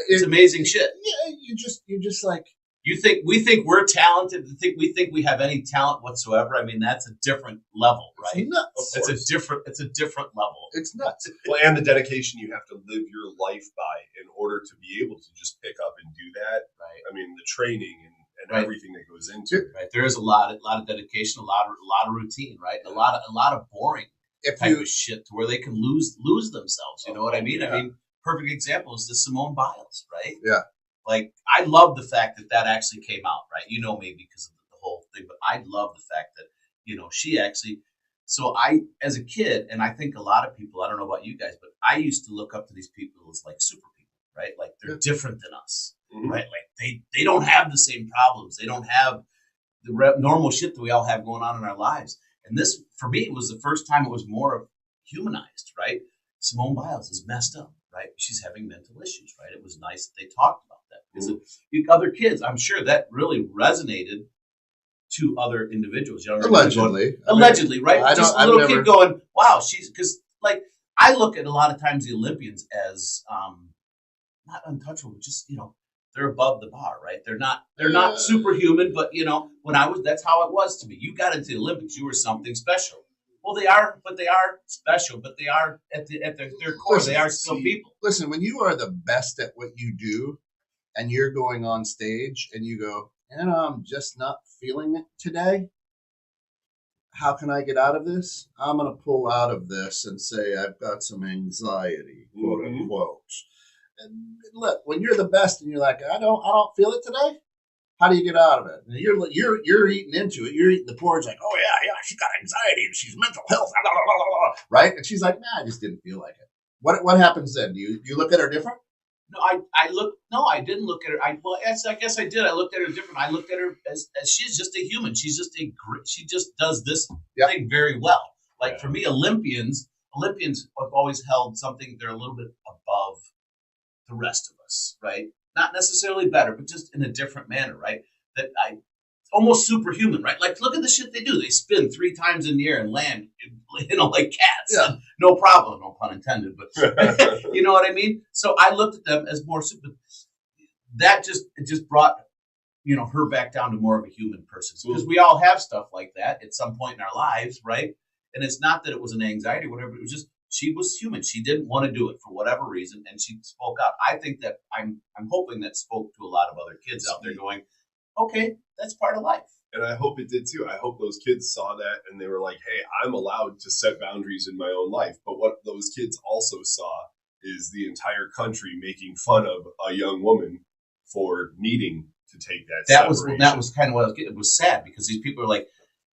it's amazing shit. Yeah, you're just like, We think we're talented. We think we have any talent whatsoever. I mean, that's a different level, right? it's nuts. It's a different level. It's nuts. Well, and the dedication you have to live your life by in order to be able to just pick up and do that. Right. I mean, the training and Right. everything that goes into it. Right. There is a lot of dedication, a lot of routine, right? A lot of boring type of shit to where they can lose themselves. You know what I mean? Yeah. I mean, perfect example is the Simone Biles, right? Yeah. Like, I love the fact that actually came out, right? You know me because of the whole thing, but I love the fact that, she actually. So as a kid, and I think a lot of people, I don't know about you guys, but I used to look up to these people as like super people, right? Like they're different than us, Mhm. right? Like they don't have the same problems. They don't have the normal shit that we all have going on in our lives. And this, for me, was the first time it was more humanized, right? Simone Biles is messed up, right? She's having mental issues, right? It was nice that they talked about that because other kids, I'm sure that really resonated two other individuals. Allegedly. Allegedly, right? I Just don't- a little I've kid never- going, wow, she's, because like, I look at a lot of times the Olympians as not untouchable, but just, they're above the bar, right? They're not superhuman, but that's how it was to me. You got into the Olympics, you were something special. Well, they are special, but they are at their core, they are still people. Listen, when you are the best at what you do and you're going on stage and you go, I'm just not feeling it today. How can I get out of this? I'm going to pull out of this and say I've got some anxiety, quote unquote. And look, when you're the best and you're like, I don't feel it today. How do you get out of it? And you're eating into it. You're eating the porridge like, oh yeah, she's got anxiety and she's mental health, blah, blah, blah, blah, blah, right? And she's like, nah, I just didn't feel like it. What happens then? Do you look at her different? No, I didn't look at her. I guess I did. I looked at her different. I looked at her as she's just a human. She just does this thing very well. Like for me, Olympians have always held something. They're a little bit above the rest of us, right? Not necessarily better, but just in a different manner, right? Almost superhuman, right? Like, look at the shit they do. They spin 3 times in the air and land, like cats. Yeah. No problem, no pun intended, but you know what I mean? So I looked at them as more super. It just brought, her back down to more of a human person. Because we all have stuff like that at some point in our lives, right? And it's not that it was an anxiety or whatever. It was just, she was human. She didn't want to do it for whatever reason, and she spoke out. I think that I'm hoping that spoke to a lot of other kids out there going, okay, that's part of life. And I hope it did too. I hope those kids saw that and they were like, hey, I'm allowed to set boundaries in my own life. But what those kids also saw is the entire country making fun of a young woman for needing to take that separation. That was kind of what I was getting. It was sad because these people are like,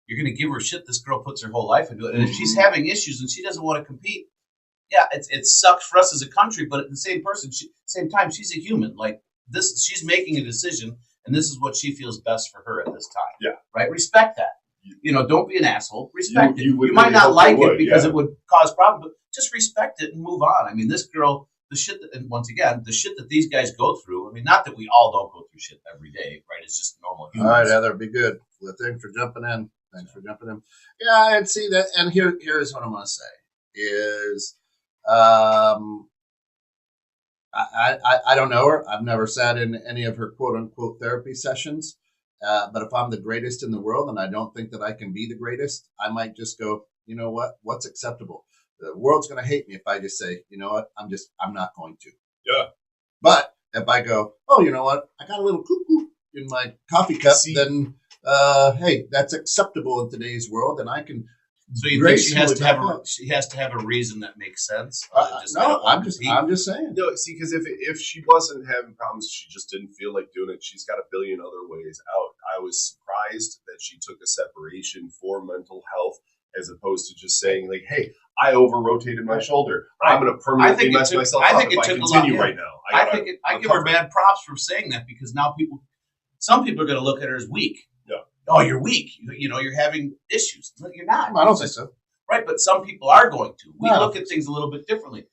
you're going to give her shit. This girl puts her whole life into it. And if she's having issues and she doesn't want to compete, yeah, it sucks for us as a country. But at the same time, she's a human. Like this, she's making a decision. And this is what she feels best for her at this time. Yeah. Right? Respect that. Don't be an asshole. Respect it. You might really not like would, it because it would cause problems, but just respect it and move on. I mean, this girl, and once again, the shit that these guys go through, I mean, not that we all don't go through shit every day, right? It's just normal humans. All right, Heather, be good. Well, thanks for jumping in. Yeah, and see that. And here's what I'm going to say is, I don't know her. I've never sat in any of her quote unquote therapy sessions. But if I'm the greatest in the world and I don't think that I can be the greatest, I might just go, you know what? What's acceptable? The world's going to hate me if I just say, you know what? I'm not going to. Yeah. But if I go, oh, you know what? I got a little cuckoo in my coffee cup, then, hey, that's acceptable in today's world. And I can. So you think she has to have a reason that makes sense? No, I'm just saying. No, see, because if she wasn't having problems, she just didn't feel like doing it. She's got a billion other ways out. I was surprised that she took a separation for mental health as opposed to just saying like, "Hey, I over-rotated my shoulder. I'm going to permanently mess myself up if I continue right now." I give her bad props for saying that because now some people are going to look at her as weak. Yeah. Oh, you're weak. You're having issues. You're not. I don't think so. Right, but some people are going to. We look at things a little bit differently.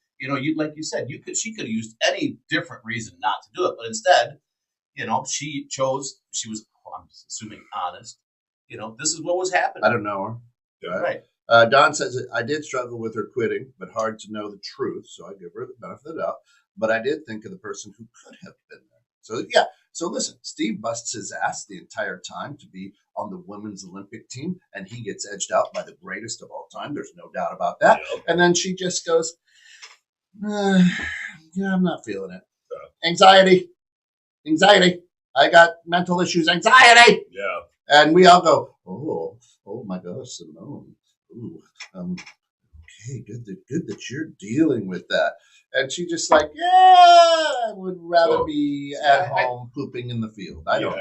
Like you said, she could have used any different reason not to do it, but instead, she chose. She was, I'm assuming, honest. This is what was happening. I don't know her. Yeah. Right. Don says, I did struggle with her quitting, but hard to know the truth, so I give her the benefit of the doubt. But I did think of the person who could have been there. So, yeah. So, listen, Steve busts his ass the entire time to be on the women's Olympic team, and he gets edged out by the greatest of all time. There's no doubt about that. Yep. And then she just goes, yeah, I'm not feeling it. Anxiety. I got mental issues. Anxiety. Yeah. And we all go, oh my gosh, Simone. Ooh, okay, good that you're dealing with that. And she just like, yeah, I would rather be at home pooping in the field. I don't.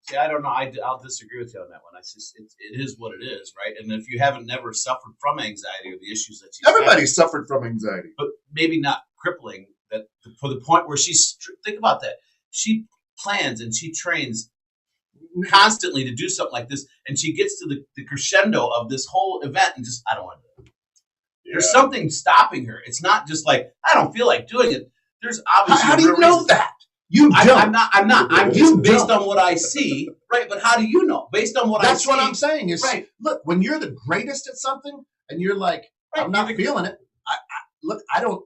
See, I don't know. I'll disagree with you on that one. It is what it is, right? And if you haven't never suffered from anxiety or the issues that she's everybody suffered from anxiety, but maybe not crippling. That for the point where think about that. She plans and she trains constantly to do something like this, and she gets to the crescendo of this whole event and just, I don't want to do it. Yeah. There's something stopping her. It's not just like, I don't feel like doing it. There's obviously how do you know that? You don't. I'm not. I'm You just based don't. on what I see, right? But how do you know? Based on what That's I see. what I'm saying is, right. look, when you're the greatest at something and you're like, Right, I'm not you're the- feeling it. Look, I don't,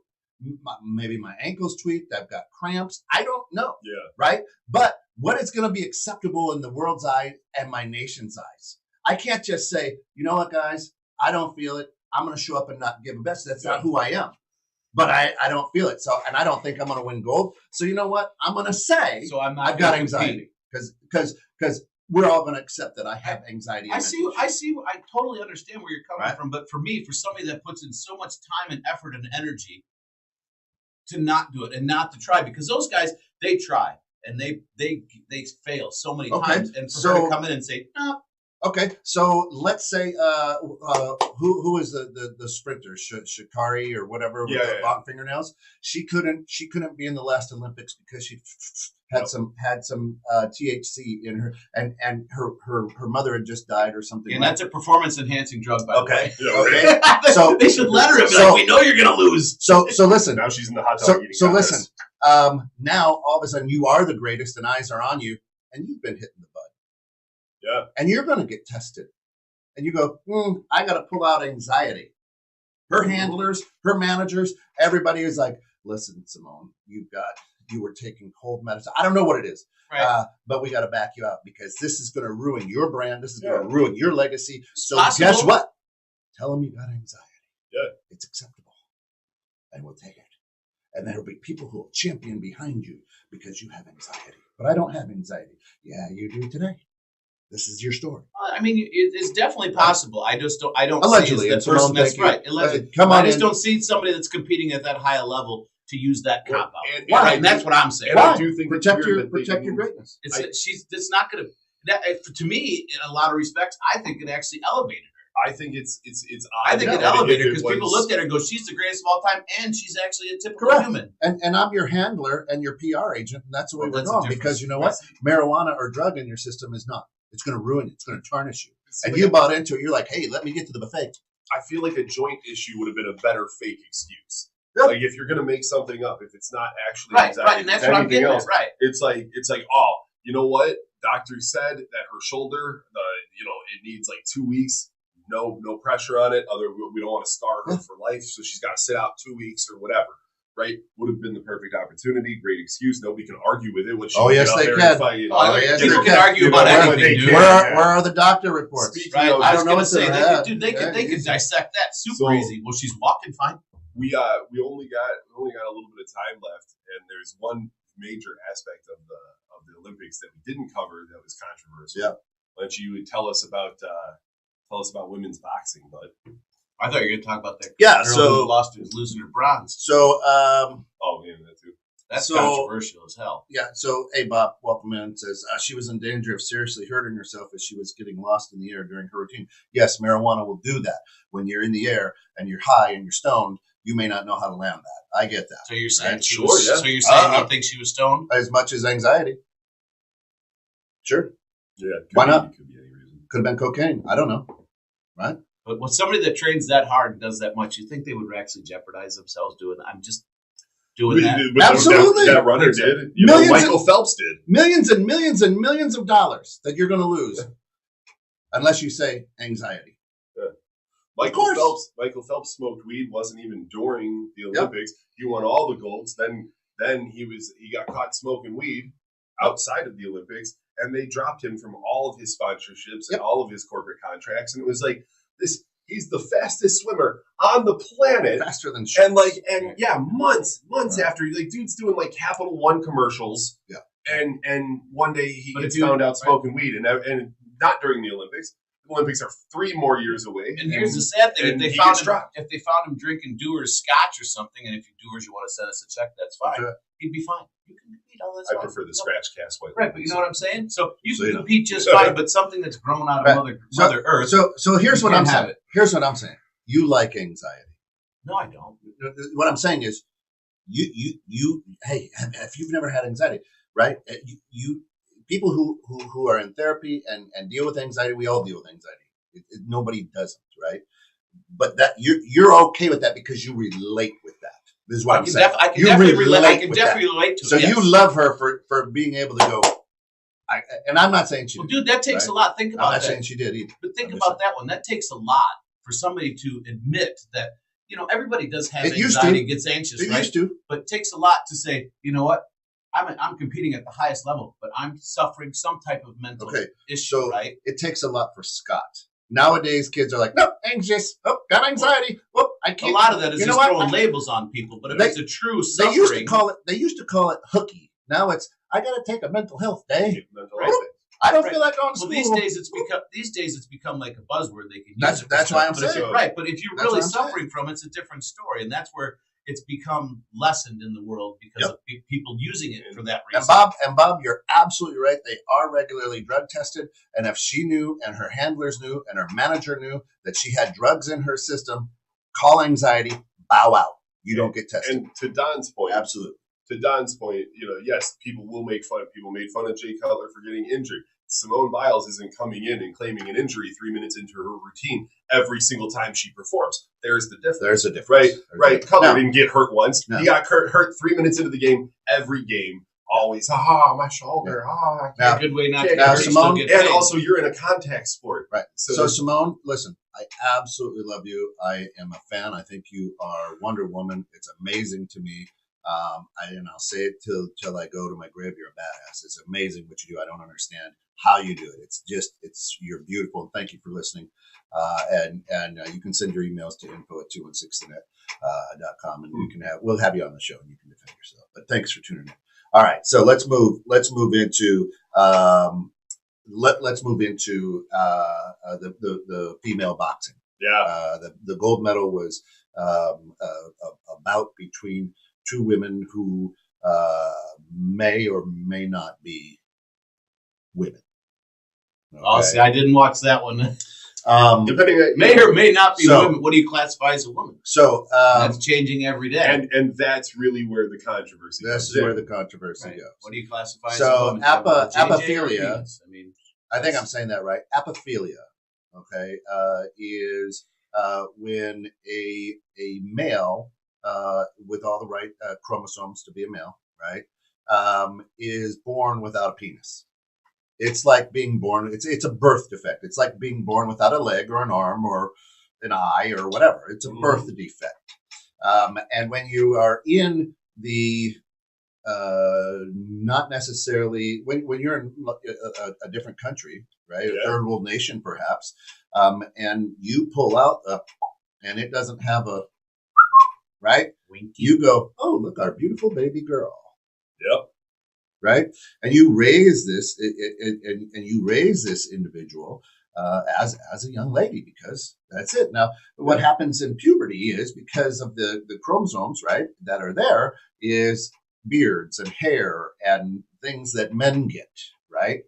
maybe my ankle's tweaked. I've got cramps. I don't know. Yeah. Right. But what is going to be acceptable in the world's eye and my nation's eyes? I can't just say, you know what, guys, I don't feel it. I'm going to show up and not give a best. That's not who I am. But I don't feel it. So, and I don't think I'm going to win gold. So you know what? I'm going to say So I'm not. I've got anxiety because we're all going to accept that I have anxiety. I see. I totally understand where you're coming from. But for me, for somebody that puts in so much time and effort and energy to not do it and not to try, because those guys, they try and they fail so many times. And for her to come in and say, no. Okay, so let's say who is the sprinter, Shikari or whatever, with the long fingernails. She couldn't be in the last Olympics because she had some THC in her, and her mother had just died or something. And that's a performance enhancing drug, by the way. Okay. So they should let her in. Like, we know you're going to lose. So listen. Now she's in the hot dog eating So contest. listen. Now all of a sudden you are the greatest, and eyes are on you, and you've been hitting the bud. Yeah. And you're going to get tested. And you go, I got to pull out anxiety. Her handlers, her managers, everybody is like, listen, Simone, you were taking cold medicine. I don't know what it is, right. But we got to back you out because this is going to ruin your brand. This is going to ruin your legacy. So guess what? Tell them you got anxiety. Yeah. It's acceptable. And we'll take it. And there will be people who will champion behind you because you have anxiety. But I don't have anxiety. Yeah, you do today. This is your story. I mean, it's definitely possible. I don't Allegedly, see the person that's right. Allegedly. Come on, I just don't see somebody that's competing at that high a level to use that cop out. Why? And that's what I'm saying. And I do think protect your greatness. It's not going to. To me, in a lot of respects, I think it actually elevated her. I think it's I think it elevated her because was- people looked at her and go, "She's the greatest of all time," and she's actually a typical human. And I'm your handler and your PR agent, and that's the way we're That's going. the Because you know what? Marijuana or drug in your system is not. It's going to ruin it. It's going to tarnish you. And you bought into it. You're like, hey, let me get to the buffet. I feel like a joint issue would have been a better fake excuse. Yep. Like if you're going to make something up, if it's not actually Right, anxiety, and that's it's what I'm anything getting else, at. Right. It's like, oh, you know what? Doctor said that her shoulder, it needs like 2 weeks. No pressure on it. We don't want to scar her for life, so she's got to sit out 2 weeks or whatever. Right? Would have been the perfect opportunity. Great excuse. Nobody can argue with it. When she Yes, they can. People can argue about anything, dude. Where are the doctor reports? Right. of, I was going to what's say, in her they could dissect that super easy. Well, she's walking fine. We only got a little bit of time left, and there's one major aspect of the Olympics that we didn't cover that was controversial. Yeah. Why don't you tell us about women's boxing, bud? I thought you were going to talk about that. Yeah, girl so who lost, who's losing her bronze. So Oh yeah, that too. That's controversial as hell. yeah, so hey Bob, welcome in. Says she was in danger of seriously hurting herself as she was getting lost in the air during her routine. Yes, marijuana will do that. When you're in the air and you're high and you're stoned, you may not know how to land that. I get that. So you're saying Right? So you're saying you think she was stoned? As much as anxiety. Sure. Yeah. Why not? Could be any reason. Could have been cocaine. I don't know. Right? But with somebody that trains that hard and does that much, you think they would actually jeopardize themselves doing that? I'm just doing that. Absolutely. That runner did. Michael Phelps did. Millions and millions and millions of dollars that you're going to lose. Unless you say anxiety. Yeah. Michael Phelps smoked weed, wasn't even during the Olympics. Yep. He won all the golds. Then he got caught smoking weed outside of the Olympics, and they dropped him from all of his sponsorships and all of his corporate contracts. And it was like this. He's the fastest swimmer on the planet, faster than months after, like, dude's doing like Capital One commercials. Yeah, and one day he gets found out smoking weed, and not during the Olympics. The Olympics are 3 more years away. And here's the sad thing: if they found him drinking Dewar's scotch or something, and if you Dewar's, you want to send us a check, that's fine. Sure. He'd be fine. You can compete all that. I prefer the scratch cast white. Right, but you know what I'm saying? So you can compete just fine, but something that's grown out of Mother Earth. So here's what I'm saying. Here's what I'm saying. You like anxiety. No, I don't. What I'm saying is, you hey, if you've never had anxiety, right? You people who are in therapy and deal with anxiety, we all deal with anxiety. Nobody doesn't, right? But that you're okay with that because you relate with that. This is what I'm saying. I can You definitely relate. I relate can with definitely that. relate to So it. you love her for being able to go. And I'm not saying she Well, did, dude, that takes right? a lot. Think I'm about not that. saying she did either. But think I'm about that one. That takes a lot for somebody to admit that, everybody does have anxiety, gets anxious, It right? used to. But it takes a lot to say, you know what? I'm competing at the highest level, but I'm suffering some type of mental issue, So right? it takes a lot for Scott. Nowadays, kids are like, no, anxious. Oh, got anxiety. Oh, I can't. A lot of that is just throwing labels on people. But if it's a true suffering, they used to call it hooky. Now it's I got to take a mental health day. Right. I don't feel like going to well, school. these days it's become like a buzzword they can use. That's why I'm saying. Right, but if you're really suffering from it, it's a different story, and that's where it's become lessened in the world because of people using it for that reason. And Bob, you're absolutely right. They are regularly drug tested, and if she knew, and her handlers knew, and her manager knew that she had drugs in her system, call anxiety, bow out. You don't get tested. And to Don's point, absolutely. To Don's point, yes, people will make fun. People made fun of Jay Cutler for getting injured. Simone Biles isn't coming in and claiming an injury 3 minutes into her routine every single time she performs. There's the difference. There's a difference. Right. Cutler didn't get hurt once. No. He got hurt 3 minutes into the game. Every game, always, my shoulder. A good way not to get hurt. Simone, and also, you're in a contact sport. Right. So Simone, listen, I absolutely love you. I am a fan. I think you are Wonder Woman. It's amazing to me. And I'll say it till I go to my grave. You're a badass. It's amazing what you do. I don't understand how you do it. You're beautiful. And thank you for listening. And you can send your emails to info@216thenet.com, and we'll have you on the show and you can defend yourself. But thanks for tuning in. All right. So let's move into the female boxing. Yeah. The gold medal was a bout between two women who may or may not be women. Okay. Oh, see, I didn't watch that one. Depending on, may or may not be women. What do you classify as a woman? So that's changing every day, and that's really where the controversy. Where the controversy goes. What do you classify as a so woman? apophilia? I think I'm saying that right. Apophilia, okay, is when a male with all the right chromosomes to be a male, right, is born without a penis. It's like being born. It's a birth defect. It's like being born without a leg or an arm or an eye or whatever. It's a birth defect. And when you are in the not necessarily when you're in a different country, right, a third world nation perhaps, and you pull out and it doesn't have a right, you go, oh look, our beautiful baby girl. Yep. Right, and you raise this, and you raise this individual as a young lady because that's it. Now, what happens in puberty is because of the chromosomes, right, that are there, is beards and hair and things that men get, right?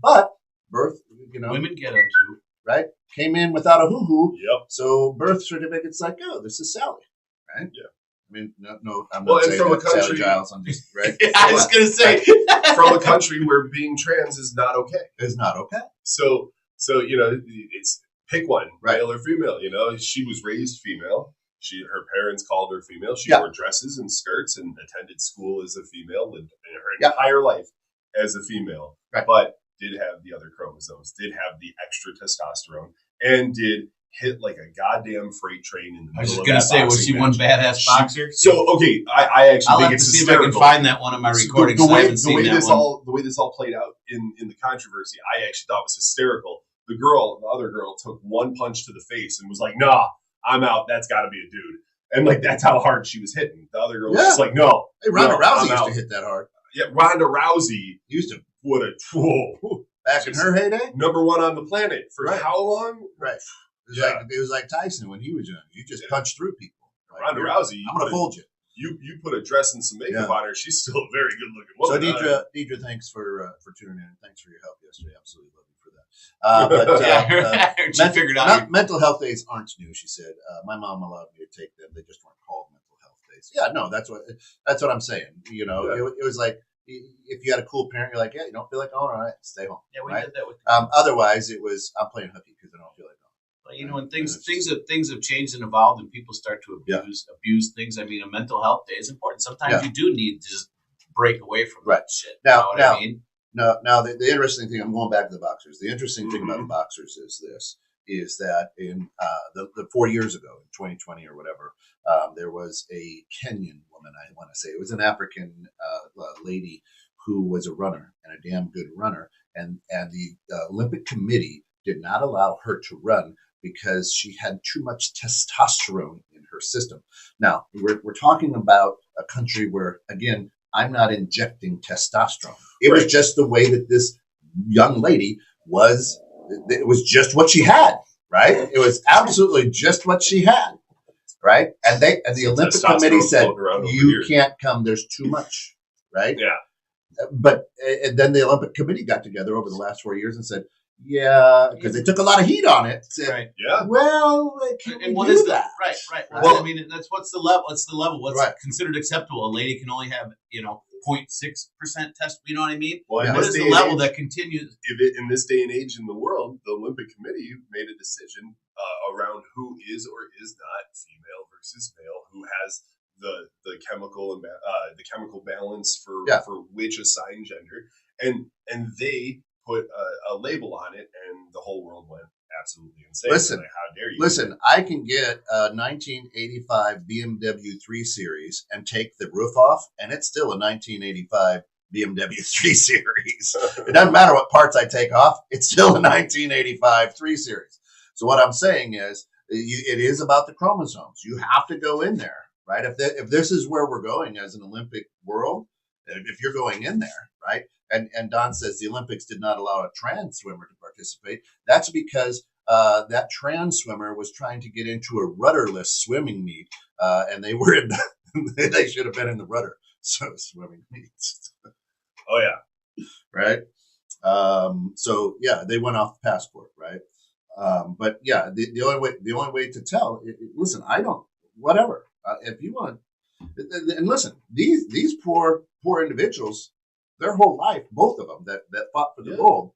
But birth, women get them too, right? Came in without a hoo-hoo. Yep. So birth certificate's like, oh, this is Sally, right? Yeah. I mean, no, I'm not saying that Sally Giles. I'm just right. I was going to say from a country where being trans is not okay. It's not okay. So it's pick one, male or female. She was raised female. Her parents called her female. She wore dresses and skirts and attended school as a female, lived her entire life as a female. Right. But did have the other chromosomes, did have the extra testosterone, and did hit like a goddamn freight train in the middle. I was just going to say, was she one badass boxer? So, okay, I actually I'll think have it's to see hysterical. if I can find that one on my recordings. The I haven't seen that one. The way this all played out in the controversy, I actually thought was hysterical. The other girl, took one punch to the face and was like, nah, I'm out. That's got to be a dude. And like, that's how hard she was hitting. The other girl was just like, no. Hey, Ronda Rousey used to hit that hard. Yeah, Ronda Rousey used to. What a troll. Back in her heyday? Number one on the planet. For how long? Right. It was like Tyson when he was young. You just punch through people. Like, Ronda Rousey. I'm going to fold you. You put a dress and some makeup on her. She's still a very good looking woman. So Deidre, thanks for tuning in. Thanks for your help yesterday. Absolutely love you for that. But she figured out mental health days aren't new. She said my mom allowed me to take them. They just weren't called mental health days. Yeah, no, that's what I'm saying. It was like if you had a cool parent, you're like, yeah, you don't feel like going, all right, stay home. Yeah, we did that with. Otherwise, it was I'm playing hooky because I don't feel like going. But when things have changed and evolved, and people start to abuse things. I mean, a mental health day is important. Sometimes you do need to just break away from that shit. Now, you know what I mean? Now, the interesting thing, I'm going back to the boxers. The interesting thing about the boxers is that in the 4 years ago, in 2020 or whatever, there was a Kenyan woman, I want to say. It was an African lady who was a runner and a damn good runner. And the Olympic Committee did not allow her to run because she had too much testosterone in her system. Now, we're talking about a country where, again, I'm not injecting testosterone. It was just the way that this young lady was. It was just what she had, right? It was absolutely just what she had, right? And the Olympic Committee said, you can't come. There's too much, right? Yeah. But and then the Olympic Committee got together over the last 4 years and said, because they took a lot of heat on it. Said, right. Yeah. Well, and what is that? Right. Well, I mean, what's the level? What's the level? What's considered acceptable? A lady can only have 0.6% test. You know what I mean? Well, what is the level that continues? In this day and age in the world, the Olympic Committee made a decision around who is or is not female versus male, who has the chemical balance for which assigned gender, and they put a label on it, and the whole world went absolutely insane. Listen, like, how dare you? Listen, I can get a 1985 BMW 3 Series and take the roof off, and it's still a 1985 BMW 3 Series. It doesn't matter what parts I take off; it's still a 1985 3 Series. So what I'm saying is, it is about the chromosomes. You have to go in there, right? If this is where we're going as an Olympic world, if you're going in there, right? And Don says the Olympics did not allow a trans swimmer to participate. That's because that trans swimmer was trying to get into a rudderless swimming meet, and they were they should have been in the rudder swimming meets. Oh yeah, right. So yeah, they went off the passport, right? But yeah, the only way to tell. Listen, I don't. Whatever. If you want, and listen, these poor individuals. Their whole life, both of them that fought for the gold,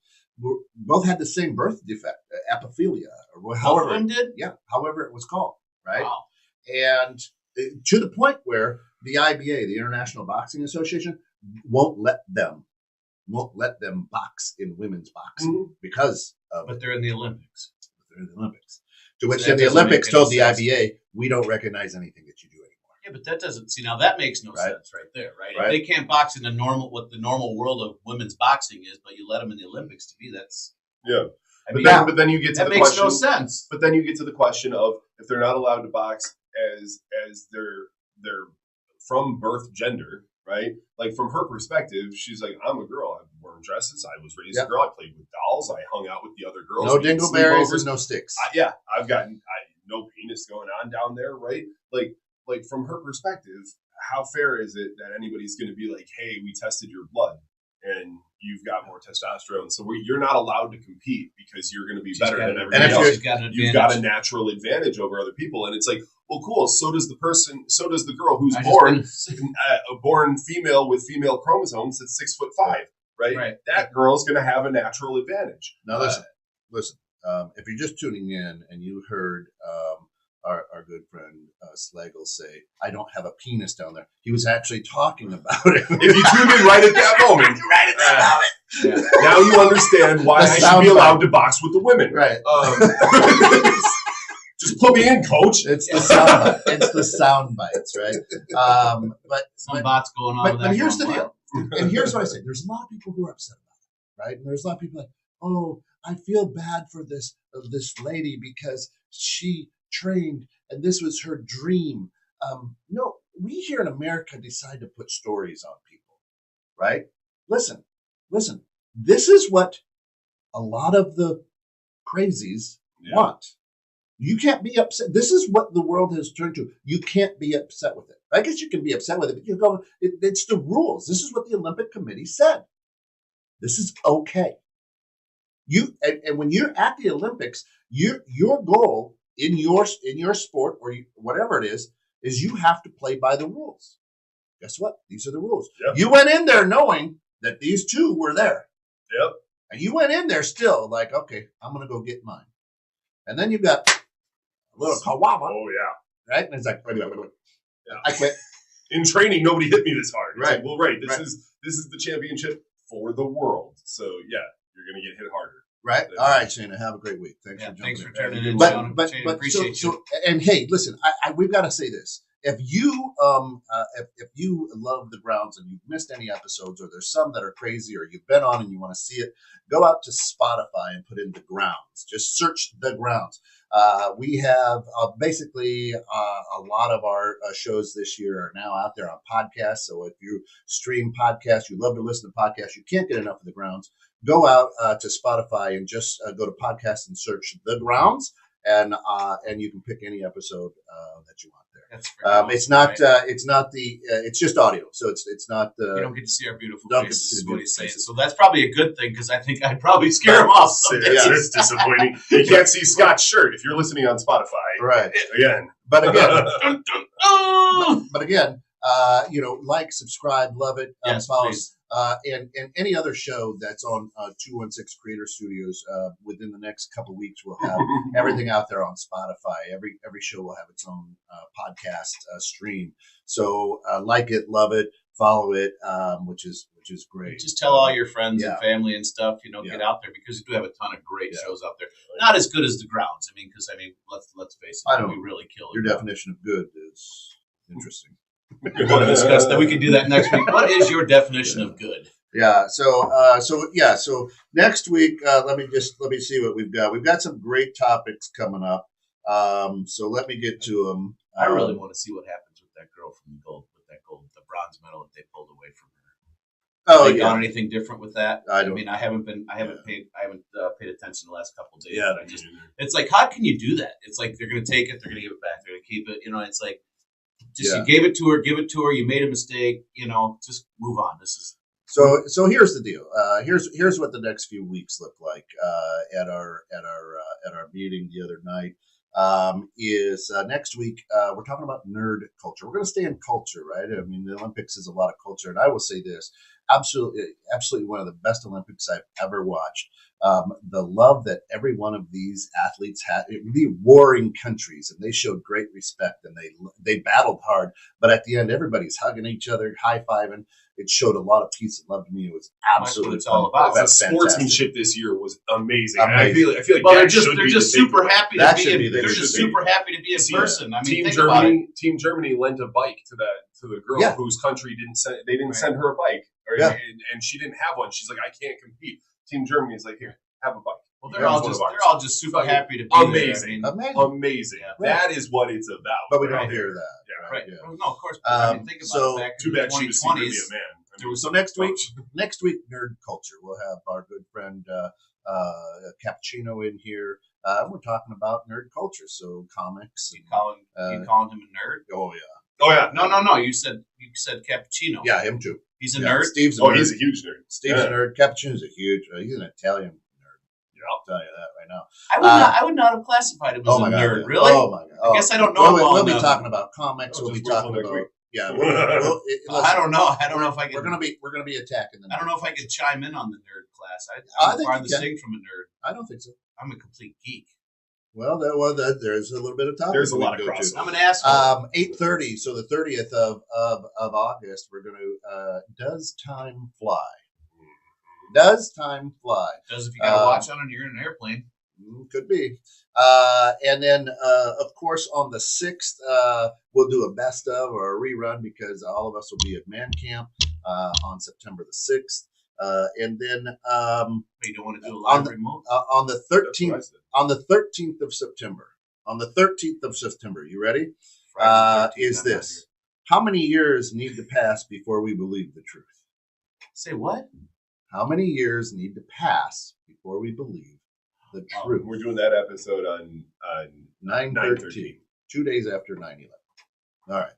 both had the same birth defect, apophilia, or however. Both of them did? Yeah, however it was called, right? Wow. And to the point where the IBA, the International Boxing Association, won't let them box in women's boxing because of. But they're in the Olympics. They're in the Olympics. To which then the Olympics told the IBA, we don't recognize anything that you do anymore. Yeah, but that doesn't now that makes no sense right there, right? If they can't box in what the normal world of women's boxing is, but you let them in the Olympics, to me, that's but then you get to that the makes question. No sense. But then you get to the question of if they're not allowed to box as their from birth gender, right? Like from her perspective, she's like, I'm a girl. I've worn dresses. I was raised a girl. I played with dolls. I hung out with the other girls. No dingleberries and no sticks. I've gotten no penis going on down there, right? Like from her perspective, how fair is it that anybody's going to be like, hey, we tested your blood and you've got more testosterone, so you're not allowed to compete because you're going to be better than everybody else. You've got a natural advantage over other people, and it's like, well, cool. So does the girl who's born female with female chromosomes that's 6'5", right? That girl's going to have a natural advantage. Now listen. If you're just tuning in and you heard our good friend Slagle say, I don't have a penis down there. He was actually talking about it. If you tuned in right at that moment, now you understand why I should be allowed to box with the women. Right. Just put me in, coach. It's the sound bite. It's the sound bites, right? But some bots going on. But here's the deal. And here's what I say. There's a lot of people who are upset about it, right? And there's a lot of people like, oh, I feel bad for this lady because she trained and this was her dream. No, we here in America decide to put stories on people, right? Listen, this is what a lot of the crazies want. You can't be upset. This is what the world has turned to. You can't be upset with it. I guess you can be upset with it, but you go, it's the rules. This is what the Olympic Committee said. This is okay. And when you're at the Olympics, your goal in your sport or whatever it is you have to play by the rules. Guess what? These are the rules. Yep. You went in there knowing that these two were there. Yep. And you went in there still like, okay, I'm going to go get mine. And then you've got a little Kawama, Oh yeah. right? And it's like, Yeah. I quit. In training, nobody hit me this hard. It's Right. like, well, right. This Right. is the championship for the world. So yeah, you're gonna get hit harder. Right? All right, Shayna, have a great week. Thanks for jumping Thanks for in. turning in, But Shane. Appreciate you. and hey, listen, I we've got to say this. If you if you love the grounds and you've missed any episodes, or there's some that are crazy, or you've been on and you want to see it, go out to Spotify and put in the grounds. Just search the grounds. We have basically a lot of our shows this year are now out there on podcasts. So if you stream podcasts, you love to listen to podcasts, you can't get enough of the grounds. Go out to Spotify and just go to podcasts and search the grounds, and you can pick any episode that you want there. That's awesome, It's not right? it's not the it's just audio, so it's not. You don't get to see our beautiful don't get to faces, see is the what beautiful he's saying. faces. So that's probably a good thing, because I think I'd probably scare him off someday. Yeah. It's disappointing. You can't see Scott's shirt if you're listening on Spotify. Right, Again. but again, Dun, dun, oh! but again, like, subscribe, love it, Yes, follow. please. And any other show that's on 216 Creator Studios within the next couple of weeks, we'll have everything out there on Spotify. Every show will have its own podcast stream. So like it, love it, follow it, which is great. Just tell all your friends Yeah. and family and stuff, Yeah. get out there, because you do have a ton of great Yeah. shows out there. Not as good as the grounds. Let's face I it, don't- we really kill it. Your definition of good is interesting. We want to discuss that. We can do that next week. What is your definition of good? Yeah. So next week, let me see what we've got. We've got some great topics coming up. So let me get to them. I really want to see what happens with that girl from the bronze medal that they pulled away from her. Oh Have they yeah. done anything different with that? I don't- I haven't paid attention the last couple of days. Yeah. But it's like, how can you do that? It's like, they're going to take it, they're going to give it back, they're going to keep it. It's like, Yeah. you gave it to her, you made a mistake, just move on. This is So here's the deal. Here's what the next few weeks look like at our meeting the other night. Is next week we're talking about nerd culture. We're going to stay in culture, right? I mean, the Olympics is a lot of culture, and I will say this: absolutely one of the best Olympics I've ever watched. The love that every one of these athletes had, the warring countries, and they showed great respect, and they battled hard. But at the end, everybody's hugging each other, high fiving. It showed a lot of peace and love to me. It was absolutely it's all about. The That's sportsmanship this year was amazing. Amazing. I feel like Well, that they're should be just the super takeaway. happy That to should be. be the- They're should just be. super happy to be in See, person. Team Think about it. Germany lent a bike to the girl Yeah. whose country didn't Right. send her a bike, Yeah. and she didn't have one. She's like, I can't compete. Team Germany is like, here, have a bike. Well, Yeah, they're all it's one just of ours. they're all just super Fucking happy to be amazing. there. amazing. Amazing. Yeah. That is what it's about. But we right don't there. hear that. Yeah. Right. Yeah. Well, no, of course. But, think about so, it. Back Too in bad the she was secretly 2020s. a man. I mean, So next week, nerd culture. We'll have our good friend Cappuccino in here. We're talking about nerd culture, so comics. You calling him a nerd? Oh yeah, oh yeah. No. You said cappuccino. yeah, him too. He's a Yeah, nerd. Steve's a Oh, nerd. he's a huge nerd. Steve's Yeah. a nerd. Cappuccino's a huge. He's an Italian nerd. Yeah. I'll tell you that right now. I would not have classified him as a nerd. yeah. Really? Oh my god. I guess I don't know Well, him well we'll be enough. talking about comics. Oh, We'll be just wait till talking next about week. yeah. I don't know. I don't know if I We're can. gonna be attacking them. I don't know if I could chime in on the nerd class. I I'm think farthest you can. thing from a nerd. I don't think so. I'm a complete geek. Well, there's a little bit of time. There's a we lot can of go to. crossover. I'm an asshole. 8:30. So the 30th of August, we're going to Does Time Fly? Does Time Fly? Does if you got to watch on and you're in an airplane. Could be. And then, of course, on the 6th, we'll do a best of or a rerun because all of us will be at Man Camp on September the 6th. And then You don't want to do a live remote. on the That's what I 13th, said. on the 13th of September. On the 13th of September, you ready? Friday the 13th, Is I'm not this: how many years need to pass before we believe the truth? here. Say what? How many years need to pass before we believe the truth? We're doing that episode on 9/13, 2 days after 9/11. All right.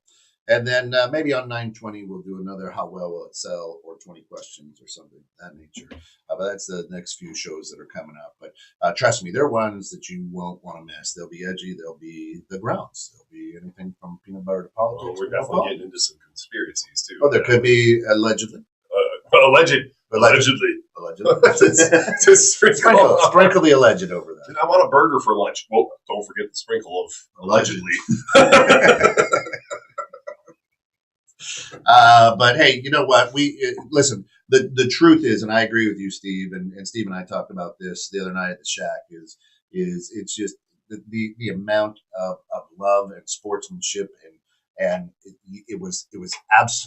And then maybe on 9/20, we'll do another How Well Will It Sell or 20 Questions or something of that nature. But that's the next few shows that are coming up. But trust me, they're ones that you won't want to miss. They'll be edgy. They'll be the grounds. They'll be anything from peanut butter to Well, politics. we're definitely getting into some conspiracies too. Oh, there could be allegedly. Allegedly. Allegedly. To sprinkle. Sprinkle the alleged over that. And I want a burger for lunch. Well, don't forget the sprinkle of allegedly. But hey, you know what? Listen. The truth is, and I agree with you, Steve, and Steve and I talked about this the other night at the Shack. Is it's just the amount of love and sportsmanship and it was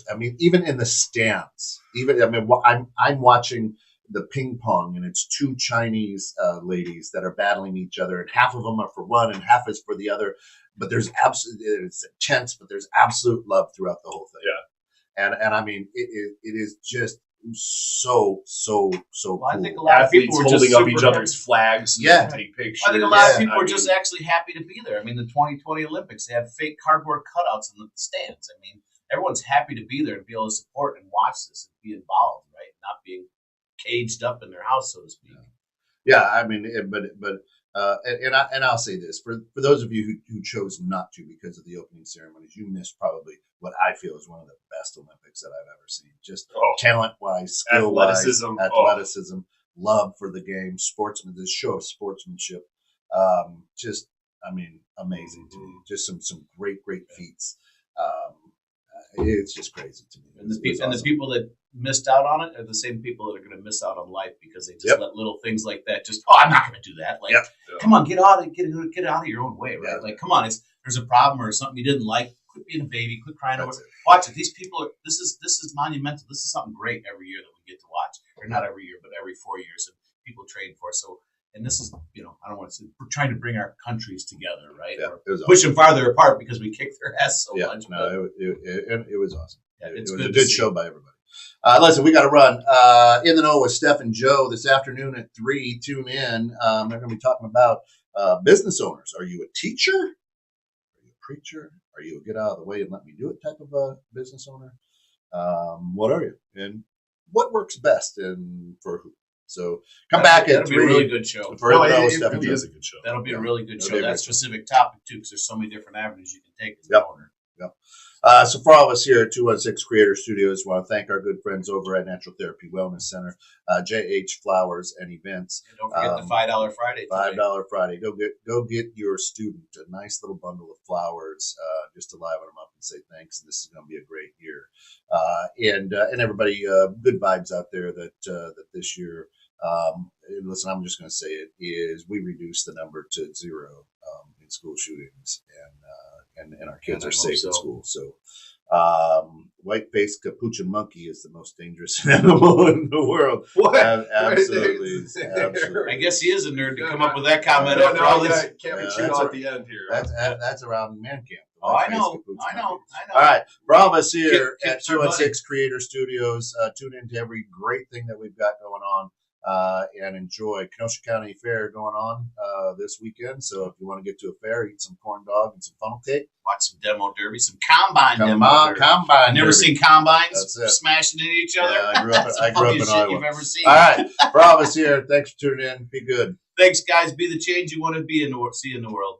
I mean, even in the stands, I'm watching the ping pong, and it's two Chinese ladies that are battling each other, and half of them are for one and half is for the other. But there's it's intense, but there's absolute love throughout the whole thing. Yeah. And I mean, it is just so Well, I cool. think a lot of people were holding just up super each other's flags. Yeah. To take pictures. I think a lot of Yeah. people were just actually happy to be there. I mean, the 2020 Olympics, they had fake cardboard cutouts in the stands. I mean, everyone's happy to be there and be able to support and watch this and be involved, right? Not being caged up in their house, so to speak. Yeah, I mean, and I'll say this for those of you who chose not to because of the opening ceremonies, you missed probably what I feel is one of the best Olympics that I've ever seen. Just talent-wise, skill-wise, athleticism, love for the game, this show of sportsmanship. Just, I mean, amazing to me. Just some great feats. It's just crazy to me. And the people that missed out on it are the same people that are going to miss out on life because they just let little things like that. Just I'm not going to do that. Like, come on, get out of your own way, right? Like, come on, there's a problem or something you didn't like. Quit being a baby. Quit crying over it. Watch it. These people are. This is monumental. This is something great every year that we get to watch, or not every year, but every 4 years, and people train for. So, and this is, I don't want to say we're trying to bring our countries together, right? Yeah, or push them farther apart because we kicked their ass so much. No, it was awesome. Yeah, it was a good show by everybody. Listen, we got to run. In the Know with Steph and Joe this afternoon at 3. Tune in. They're going to be talking about business owners. Are you a teacher? Are you a preacher? Are you a get out of the way and let me do it type of a business owner? What are you? And what works best and for who? So come back at 3. That'll be a really good show. It really is a good show. That'll be a really good show. That specific topic, too, because there's so many different avenues you can take as an owner. Yep. So for all of us here at 216 Creator Studios, we want to thank our good friends over at Natural Therapy Wellness Center, JH Flowers and Events. And don't forget the $5 Friday. $5 Friday. Go get your student a nice little bundle of flowers just to liven them up and say thanks. This is going to be a great year. And everybody, good vibes out there that this year. Listen, I'm just going to say it is we reduced the number to 0 in school shootings, and our kids are safe in school. So, white-faced capuchin monkey is the most dangerous animal in the world. What? Absolutely. I guess he is a nerd to come up with that comment. No, can't be chewed out at the end here. That's around man camp. Oh, I know. All right. For all of us here at 216 Creator Studios, tune into every great thing that we've got going on. And enjoy Kenosha County Fair going on this weekend. So if you want to get to a fair, eat some corn dog and some funnel cake. Watch some demo derby, some combine Come demo on, derby. combine. Never derby. seen combines That's it. smashing into each other. Yeah, I grew up in shit Iowa. you've ever seen. All right. For all of us here, thanks for tuning in. Be good. Thanks, guys. Be the change you want to be in the world. See you in the world.